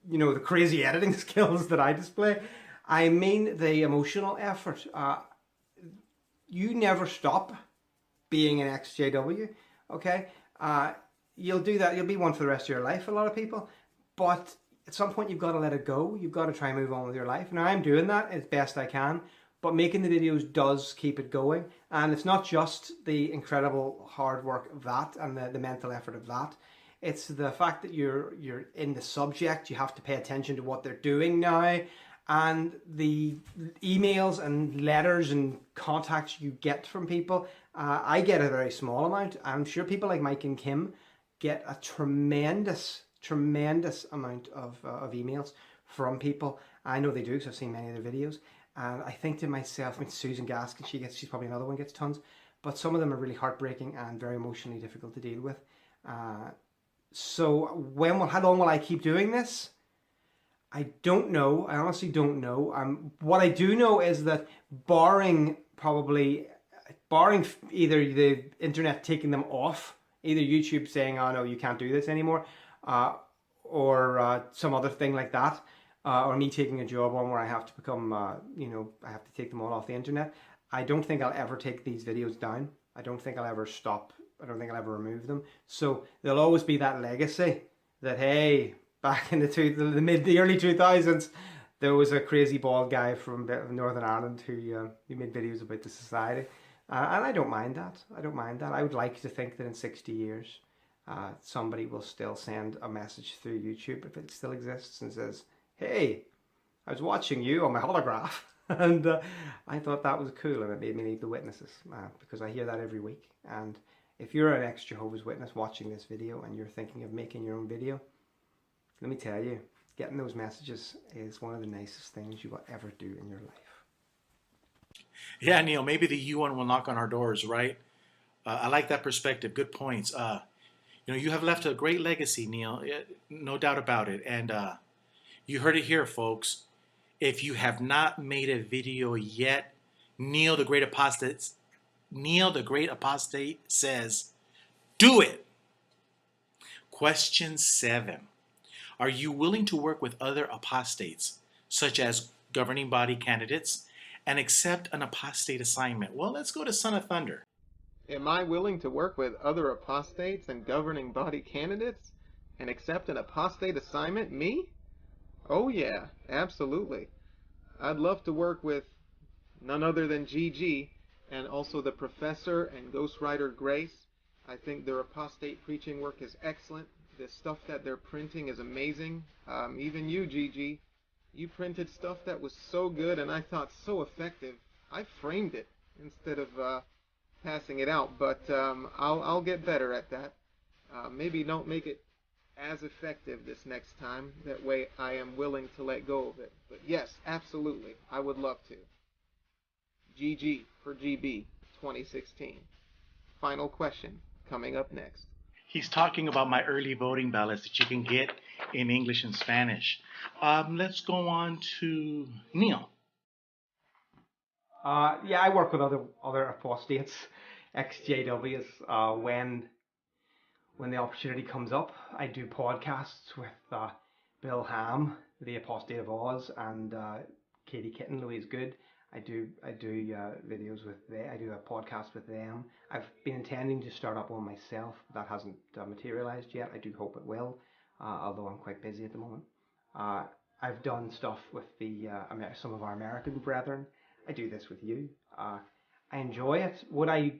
the crazy editing skills that I display. I mean the emotional effort. You never stop being an XJW. Okay, you'll do that. You'll be one for the rest of your life. A lot of people, but at some point you've got to let it go. You've got to try and move on with your life. Now I'm doing that as best I can. But making the videos does keep it going. And it's not just the incredible hard work of that and the mental effort of that. It's the fact that you're in the subject. You have to pay attention to what they're doing now. And the emails and letters and contacts you get from people. I get a very small amount. I'm sure people like Mike and Kim get a tremendous amount of emails from people. I know they do, because I've seen many of their videos. And I think to myself, Susan Gaskin, she's probably another one, gets tons. But some of them are really heartbreaking and very emotionally difficult to deal with. So how long will I keep doing this? I don't know. I honestly don't know. What I do know is that barring either the internet taking them off, either YouTube saying, oh no, you can't do this anymore, or some other thing like that, or me taking a job on where I have to become, I have to take them all off the internet. I don't think I'll ever take these videos down. I don't think I'll ever stop. I don't think I'll ever remove them. So there'll always be that legacy that, hey, back in the early 2000s, there was a crazy bald guy from Northern Ireland who made videos about the society. And I don't mind that. I would like to think that in 60 years, somebody will still send a message through YouTube, if it still exists, and says, hey, I was watching you on my holograph, and I thought that was cool, and it made me leave the Witnesses, because I hear that every week. And if you're an ex-Jehovah's Witness watching this video and you're thinking of making your own video, let me tell you, getting those messages is one of the nicest things you will ever do in your life. Yeah, Neil, maybe the UN will knock on our doors, right? I like that perspective. Good points. You have left a great legacy, Neil. No doubt about it. And you heard it here, folks. If you have not made a video yet, Neil the Great Apostate says, do it. Question 7. Are you willing to work with other apostates, such as governing body candidates, and accept an apostate assignment? Well, let's go to Son of Thunder. Am I willing to work with other apostates and governing body candidates and accept an apostate assignment? Me? Oh yeah, absolutely. I'd love to work with none other than GG and also the Professor and Ghostwriter Grace. I think their apostate preaching work is excellent. The stuff that they're printing is amazing. Even you, GG, you printed stuff that was so good and I thought so effective. I framed it instead of passing it out, but I'll get better at that. Maybe don't make it as effective this next time. That way I am willing to let go of it. But yes, absolutely, I would love to. GG for GB 2016. Final question coming up next. He's talking about my early voting ballots that you can get in English and Spanish. Let's go on to Neil. Yeah, I work with other apostates, ex-JWs, when the opportunity comes up. I do podcasts with Bill Ham, the Apostate of Oz, and Katie Kitten, Louise Good. I do videos with them. I do a podcast with them. I've been intending to start up one myself. That hasn't materialized yet. I do hope it will, although I'm quite busy at the moment. I've done stuff with some of our American brethren. I do this with you. I enjoy it. Would I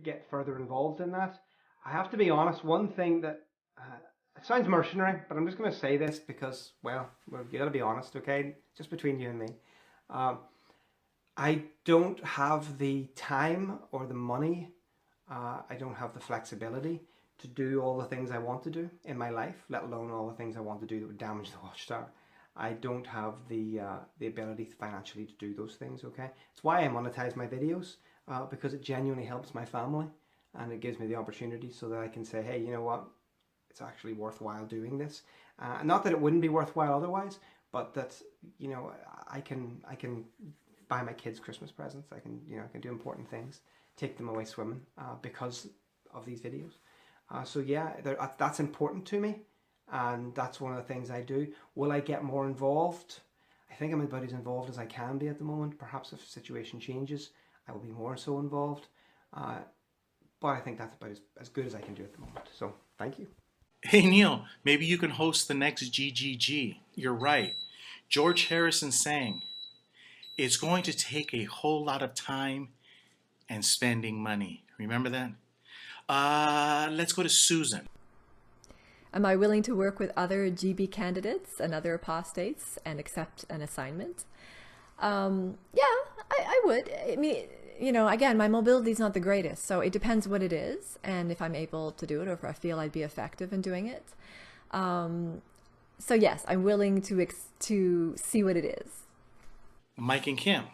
get further involved in that? I have to be honest. One thing that it sounds mercenary, but I'm just going to say this because, well, you got to be honest, okay? Just between you and me. I don't have the time or the money. I don't have the flexibility to do all the things I want to do in my life, let alone all the things I want to do that would damage the Watchtower. I don't have the ability financially to do those things, okay? It's why I monetize my videos, because it genuinely helps my family and it gives me the opportunity so that I can say, hey, you know what? It's actually worthwhile doing this. Not that it wouldn't be worthwhile otherwise, but that, you know, I can buy my kids Christmas presents. I can do important things, take them away swimming because of these videos. So yeah, that's important to me. And that's one of the things I do. Will I get more involved? I think I'm about as involved as I can be at the moment. Perhaps if the situation changes, I will be more so involved. But I think that's about as good as I can do at the moment. So, thank you. Hey, Neil, maybe you can host the next GGG. You're right. George Harrison sang, it's going to take a whole lot of time and spending money. Remember that? Let's go to Susan. Am I willing to work with other GB candidates and other apostates and accept an assignment? Yeah, I would. I mean, you know, again, my mobility is not the greatest, so it depends what it is and if I'm able to do it or if I feel I'd be effective in doing it. So yes, I'm willing to see what it is. Mike and Kim.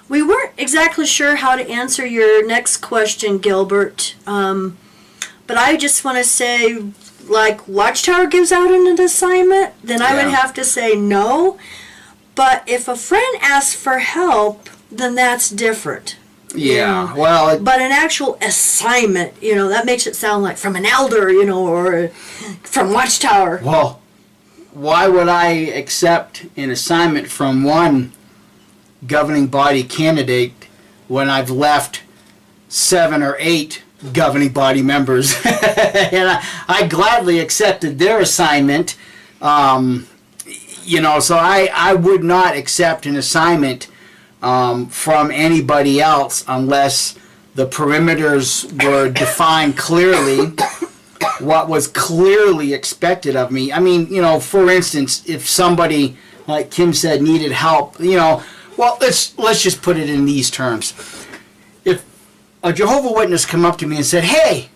We weren't exactly sure how to answer your next question, Gilbert. But I just want to say, like, Watchtower gives out an assignment, then I would have to say no. But if a friend asks for help, then that's different. Yeah, well... But an actual assignment, you know, that makes it sound like from an elder, you know, or from Watchtower. Well, why would I accept an assignment from one governing body candidate when I've left 7 or 8 governing body members? And I gladly accepted their assignment. You know, so I would not accept an assignment from anybody else unless the perimeters were defined clearly, what was clearly expected of me. I mean, you know, for instance, if somebody, like Kim said, needed help, you know, well, let's just put it in these terms. If a Jehovah's Witness come up to me and said, hey,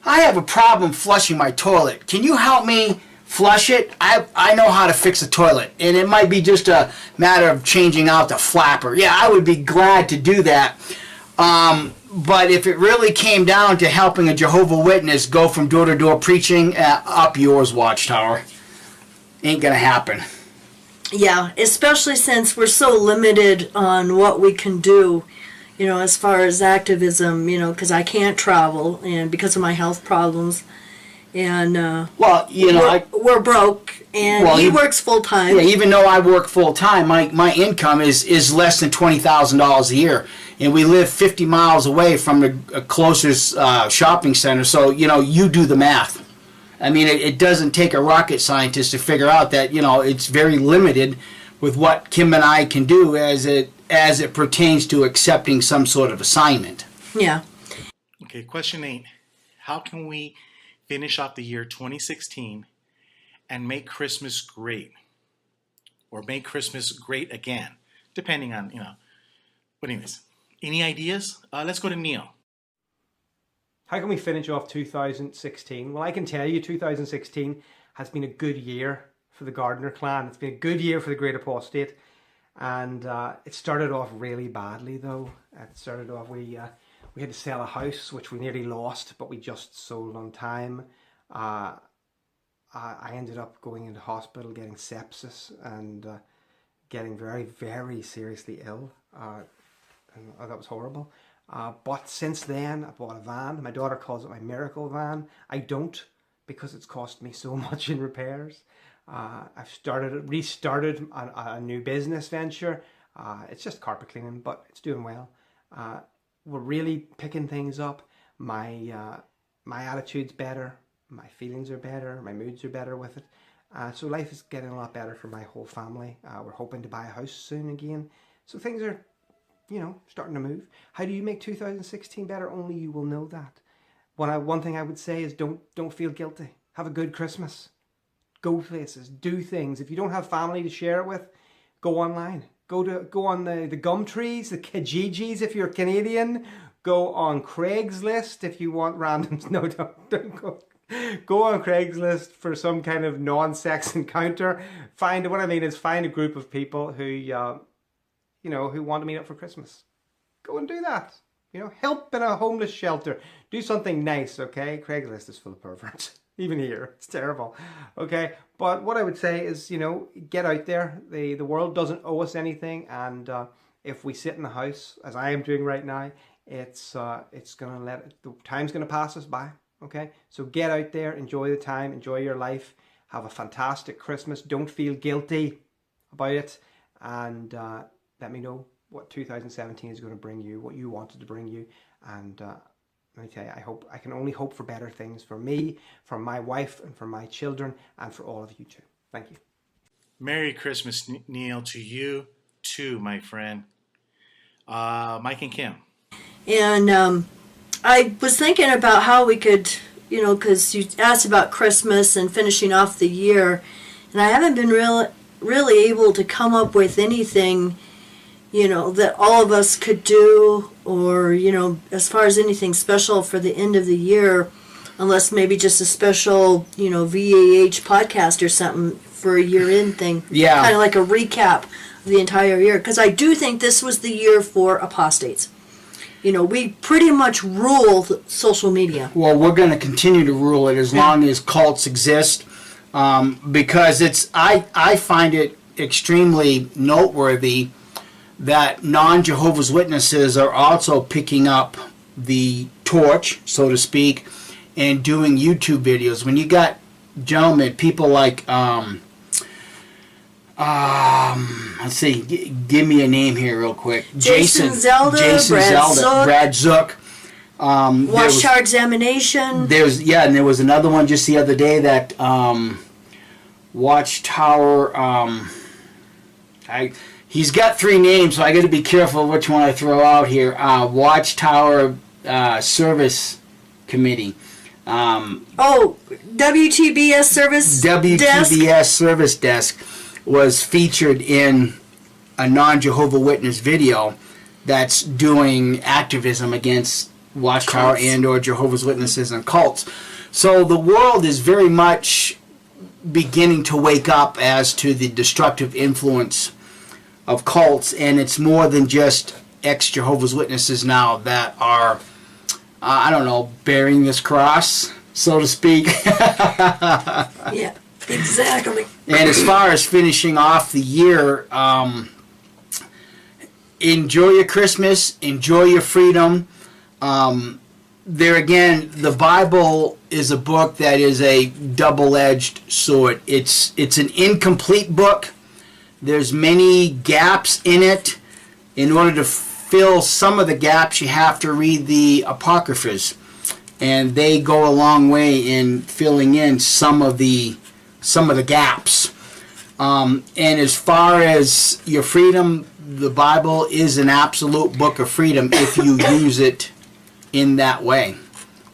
I have a problem flushing my toilet. Can you help me flush it, I know how to fix a toilet. And it might be just a matter of changing out the flapper. Yeah, I would be glad to do that. But if it really came down to helping a Jehovah's Witness go from door to door preaching, up yours, Watchtower. Ain't gonna happen. Yeah, especially since we're so limited on what we can do, as far as activism, because I can't travel and because of my health problems. And, we're broke, and he works full time. Yeah, even though I work full time, my income is less than $20,000 a year. And we live 50 miles away from the closest shopping center, so, you do the math. I mean, it doesn't take a rocket scientist to figure out that, it's very limited with what Kim and I can do as it pertains to accepting some sort of assignment. Yeah. Okay, question 8. How can we finish off the year 2016 and make Christmas great? Or make Christmas great again, depending on, But anyways, any ideas? Let's go to Neil. How can we finish off 2016? Well, I can tell you 2016 has been a good year for the Gardner clan. It's been a good year for the Great Apostate. And it started off really badly, though. It started off, we had to sell a house, which we nearly lost, but we just sold on time. I ended up going into hospital, getting sepsis, and getting very, very seriously ill. And that was horrible. But since then, I bought a van. My daughter calls it my miracle van. I don't, because it's cost me so much in repairs. I've restarted a new business venture. It's just carpet cleaning, but it's doing well. We're really picking things up. My attitude's better. My feelings are better. My moods are better with it. So life is getting a lot better for my whole family. We're hoping to buy a house soon again. So things are, starting to move. How do you make 2016 better? Only you will know that. One thing I would say is don't feel guilty. Have a good Christmas. Go places. Do things. If you don't have family to share it with, go online. Go on the Gumtrees, the Kijijis if you're Canadian. Go on Craigslist if you want randoms. No, don't go. Go on Craigslist for some kind of non-sex encounter. Find a group of people who who want to meet up for Christmas. Go and do that. Help in a homeless shelter. Do something nice, okay? Craigslist is full of perverts. Even here. It's terrible. Okay? But what I would say is, get out there. The world doesn't owe us anything. And if we sit in the house, as I am doing right now, it's going to the time's going to pass us by. Okay? So get out there. Enjoy the time. Enjoy your life. Have a fantastic Christmas. Don't feel guilty about it. And let me know what 2017 is going to bring you, what you wanted to bring you. And let me tell you, I can only hope for better things for me, for my wife, and for my children, and for all of you too. Thank you. Merry Christmas, Neil, to you too, my friend. Mike and Kim. And I was thinking about how we could, because you asked about Christmas and finishing off the year, and I haven't been really able to come up with anything that all of us could do, or, as far as anything special for the end of the year, unless maybe just a special, VAH podcast or something for a year-end thing. Yeah. Kind of like a recap of the entire year. Because I do think this was the year for apostates. We pretty much ruled social media. Well, we're going to continue to rule it as long as cults exist, because I find it extremely noteworthy that non-Jehovah's Witnesses are also picking up the torch, so to speak, and doing YouTube videos. When you got people like, let's see, give me a name here real quick. Jason Zelda, Brad Zook. Watchtower Examination. And there was another one just the other day that Watchtower. He's got 3 names, so I got to be careful which one I throw out here. Watchtower Service Committee. WTBS Service WTBS Service Desk was featured in a non-Jehovah's Witness video that's doing activism against Watchtower and or Jehovah's Witnesses and cults. So the world is very much beginning to wake up as to the destructive influence of cults, and it's more than just ex-Jehovah's Witnesses now that are, I don't know, bearing this cross, so to speak. Yeah, exactly. And as far as finishing off the year, enjoy your Christmas, enjoy your freedom. There again, the Bible is a book that is a double-edged sword. It's an incomplete book. There's many gaps in it. In order to fill some of the gaps, you have to read the Apocryphas, and they go a long way in filling in some of the gaps. And as far as your freedom, the Bible is an absolute book of freedom if you use it in that way.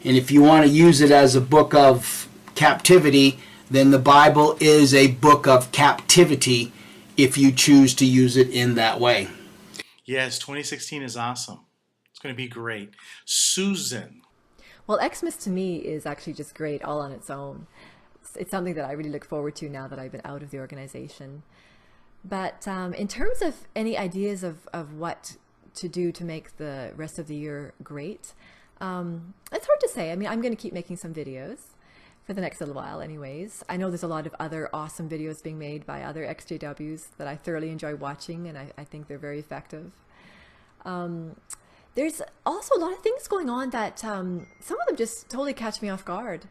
And if you want to use it as a book of captivity, then the Bible is a book of captivity if you choose to use it in that way. Yes, 2016 is awesome. It's going to be great. Susan. Well, Xmas to me is actually just great all on its own. It's something that I really look forward to now that I've been out of the organization. But in terms of any ideas of what to do to make the rest of the year great, it's hard to say. I mean, I'm going to keep making some videos for the next little while anyways. I know there's a lot of other awesome videos being made by other XJWs that I thoroughly enjoy watching, and I think they're very effective. There's also a lot of things going on that some of them just totally catch me off guard.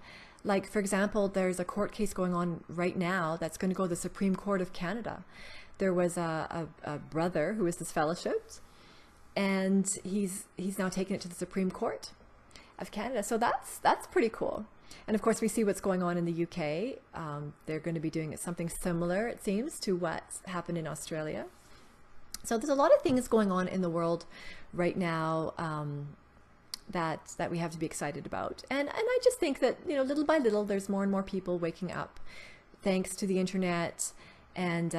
Like, for example, there's a court case going on right now that's going to go to the Supreme Court of Canada. There was a brother who was disfellowshipped, and he's now taken it to the Supreme Court of Canada. So that's pretty cool. And of course, we see what's going on in the UK. They're going to be doing something similar, it seems, to what's happened in Australia. So there's a lot of things going on in the world right now that we have to be excited about. And I just think that, you know, little by little, there's more and more people waking up thanks to the internet and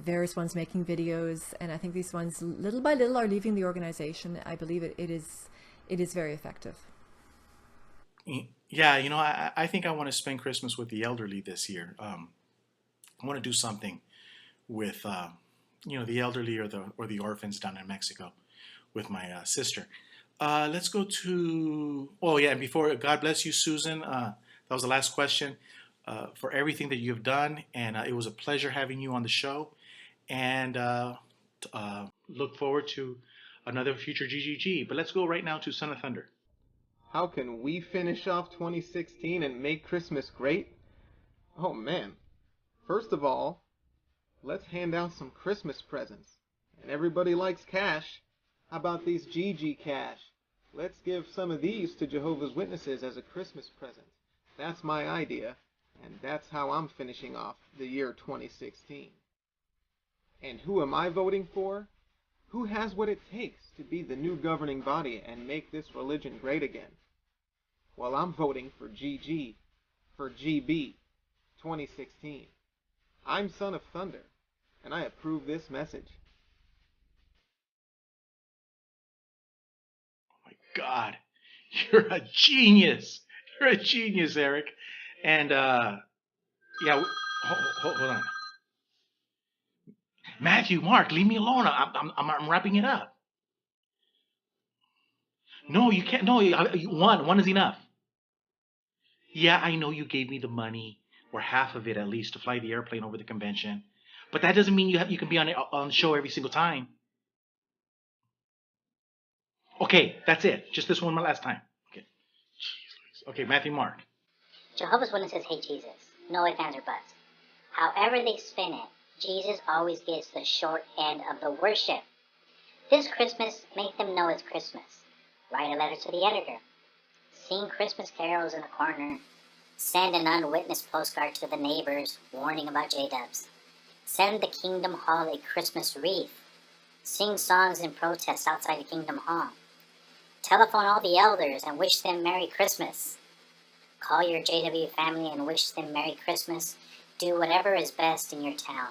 various ones making videos. And I think these ones, little by little, are leaving the organization. I believe it is very effective. Yeah, you know, I think I want to spend Christmas with the elderly this year. I want to do something with, you know, the elderly or the orphans down in Mexico with my sister. Let's go to, oh yeah, and before, God bless you, Susan. That was the last question for everything that you've done. And it was a pleasure having you on the show. And look forward to another future GGG. But let's go right now to Son of Thunder. How can we finish off 2016 and make Christmas great? Oh man. First of all, let's hand out some Christmas presents. And everybody likes cash. How about these GG cash? Let's give some of these to Jehovah's Witnesses as a Christmas present. That's my idea, and that's how I'm finishing off the year 2016. And who am I voting for? Who has what it takes to be the new governing body and make this religion great again? Well, I'm voting for GG, for GB 2016. I'm Son of Thunder, and I approve this message. God, you're a genius. You're a genius, Eric. And yeah, hold on. Matthew, Mark, leave me alone. I'm wrapping it up. No, you can't. No, one is enough. Yeah, I know you gave me the money, or half of it at least, to fly the airplane over the convention, but that doesn't mean you can be on the show every single time. Okay, that's it. Just this one last time. Okay. Jeez. Okay, Matthew, Mark. Jehovah's Witnesses hate Jesus. No ifs, ands, or buts. However they spin it, Jesus always gets the short end of the worship. This Christmas, make them know it's Christmas. Write a letter to the editor. Sing Christmas carols in the corner. Send an unwitnessed postcard to the neighbors warning about J-dubs. Send the Kingdom Hall a Christmas wreath. Sing songs in protest outside the Kingdom Hall. Telephone all the elders and wish them Merry Christmas. Call your JW family and wish them Merry Christmas. Do whatever is best in your town.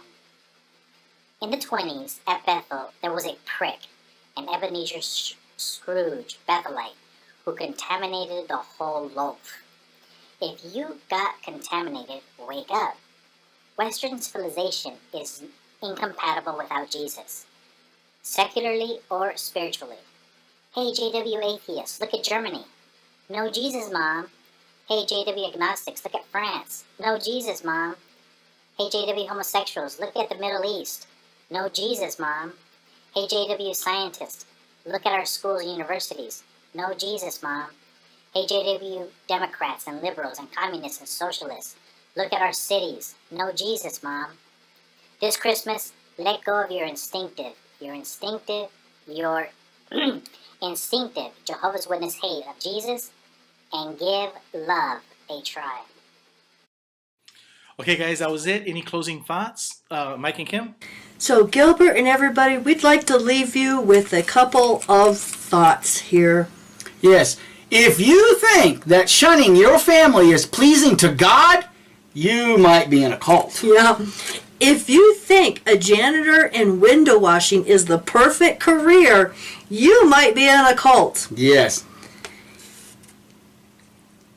In the 20s, at Bethel, there was a prick, an Ebenezer Scrooge Bethelite, who contaminated the whole loaf. If you got contaminated, wake up. Western civilization is incompatible without Jesus, secularly or spiritually. Hey, JW atheists, look at Germany. No Jesus, Mom. Hey, JW agnostics, look at France. No Jesus, Mom. Hey, JW homosexuals, look at the Middle East. No Jesus, Mom. Hey, JW scientists, look at our schools and universities. No Jesus, Mom. Hey, JW Democrats and liberals and communists and socialists, look at our cities. No Jesus, Mom. This Christmas, let go of your instinctive Jehovah's Witness hate of Jesus and give love a try. Okay, guys, that was it. Any closing thoughts, Mike and Kim? So, Gilbert and everybody, we'd like to leave you with a couple of thoughts here. Yes. If you think that shunning your family is pleasing to God, you might be in a cult. Yeah. If you think a janitor and window washing is the perfect career, you might be in a cult. Yes.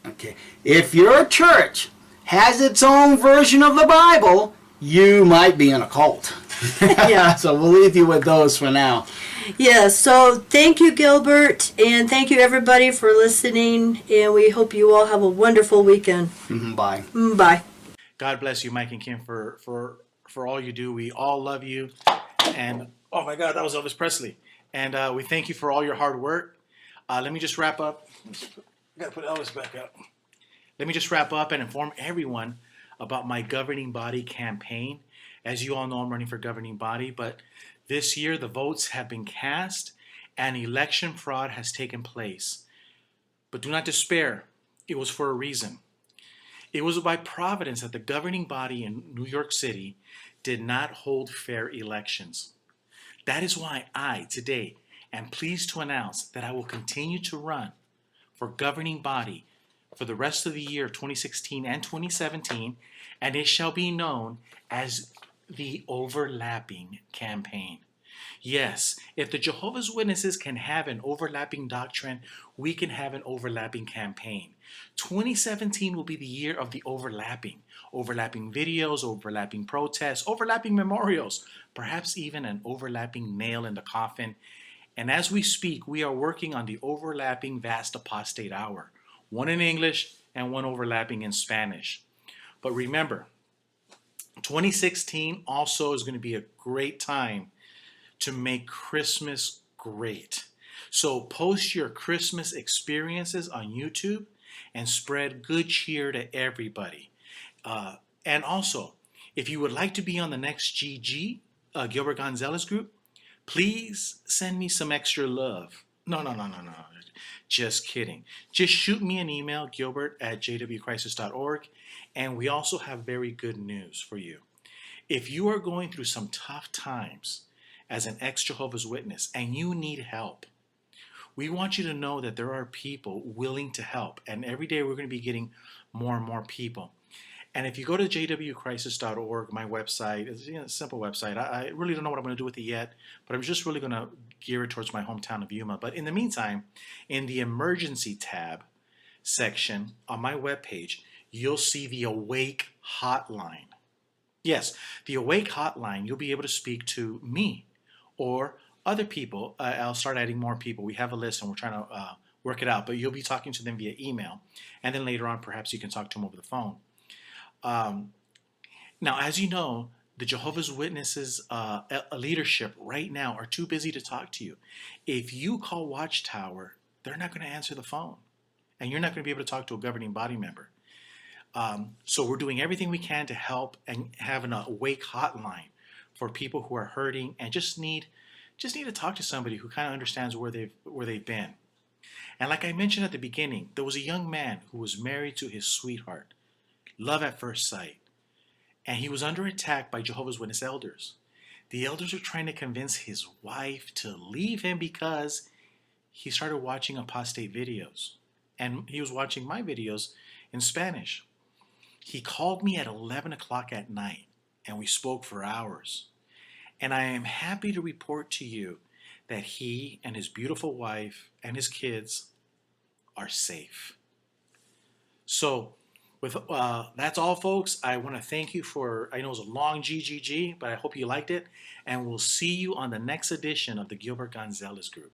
Okay. If your church has its own version of the Bible, you might be in a cult. Yeah. So we'll leave you with those for now. Yeah, so thank you, Gilbert, and thank you, everybody, for listening, and we hope you all have a wonderful weekend. Bye. Bye. God bless you, Mike and Kim, for all you do. We all love you. And, oh my God, that was Elvis Presley. And we thank you for all your hard work. Let me just wrap up. I got to put Elvis back up. Let me just wrap up and inform everyone about my governing body campaign. As you all know, I'm running for governing body, but this year the votes have been cast and election fraud has taken place. But do not despair. It was for a reason. It was by providence that the governing body in New York City did not hold fair elections. That is why I, today, am pleased to announce that I will continue to run for governing body for the rest of the year 2016 and 2017, and it shall be known as the overlapping campaign. Yes, if the Jehovah's Witnesses can have an overlapping doctrine, we can have an overlapping campaign. 2017 will be the year of the overlapping. Overlapping videos, overlapping protests, overlapping memorials, perhaps even an overlapping nail in the coffin. And as we speak, we are working on the overlapping vast apostate hour. One in English and one overlapping in Spanish. But remember, 2016 also is going to be a great time to make Christmas great. So post your Christmas experiences on YouTube and spread good cheer to everybody. And also, if you would like to be on the next GG, Gilbert Gonzalez group, please send me some extra love. No. Just kidding. Just shoot me an email, gilbert@jwcrisis.org. And we also have very good news for you. If you are going through some tough times as an ex-Jehovah's Witness and you need help, we want you to know that there are people willing to help. And every day we're going to be getting more and more people. And if you go to jwcrisis.org, my website, it's a simple website. I really don't know what I'm going to do with it yet, but I'm just really going to gear it towards my hometown of Yuma. But in the meantime, in the emergency tab section on my webpage, you'll see the Awake hotline. Yes, the Awake hotline, you'll be able to speak to me or other people. I'll start adding more people. We have a list and we're trying to work it out, but you'll be talking to them via email. And then later on, perhaps you can talk to them over the phone. Now, as you know, the Jehovah's Witnesses leadership right now are too busy to talk to you. If you call Watchtower, they're not going to answer the phone. And you're not going to be able to talk to a governing body member. So we're doing everything we can to help and have an Awake hotline for people who are hurting and just need to talk to somebody who kind of understands where they've been. And like I mentioned at the beginning, there was a young man who was married to his sweetheart, love at first sight, and he was under attack by Jehovah's Witness elders. The elders were trying to convince his wife to leave him because he started watching apostate videos, and he was watching my videos in Spanish. He called me at 11 o'clock at night, and we spoke for hours. And I am happy to report to you that he and his beautiful wife and his kids are safe. So, with that's all, folks. I want to thank you for, I know it was a long GGG, but I hope you liked it. And we'll see you on the next edition of the Gilbert Gonzalez Group.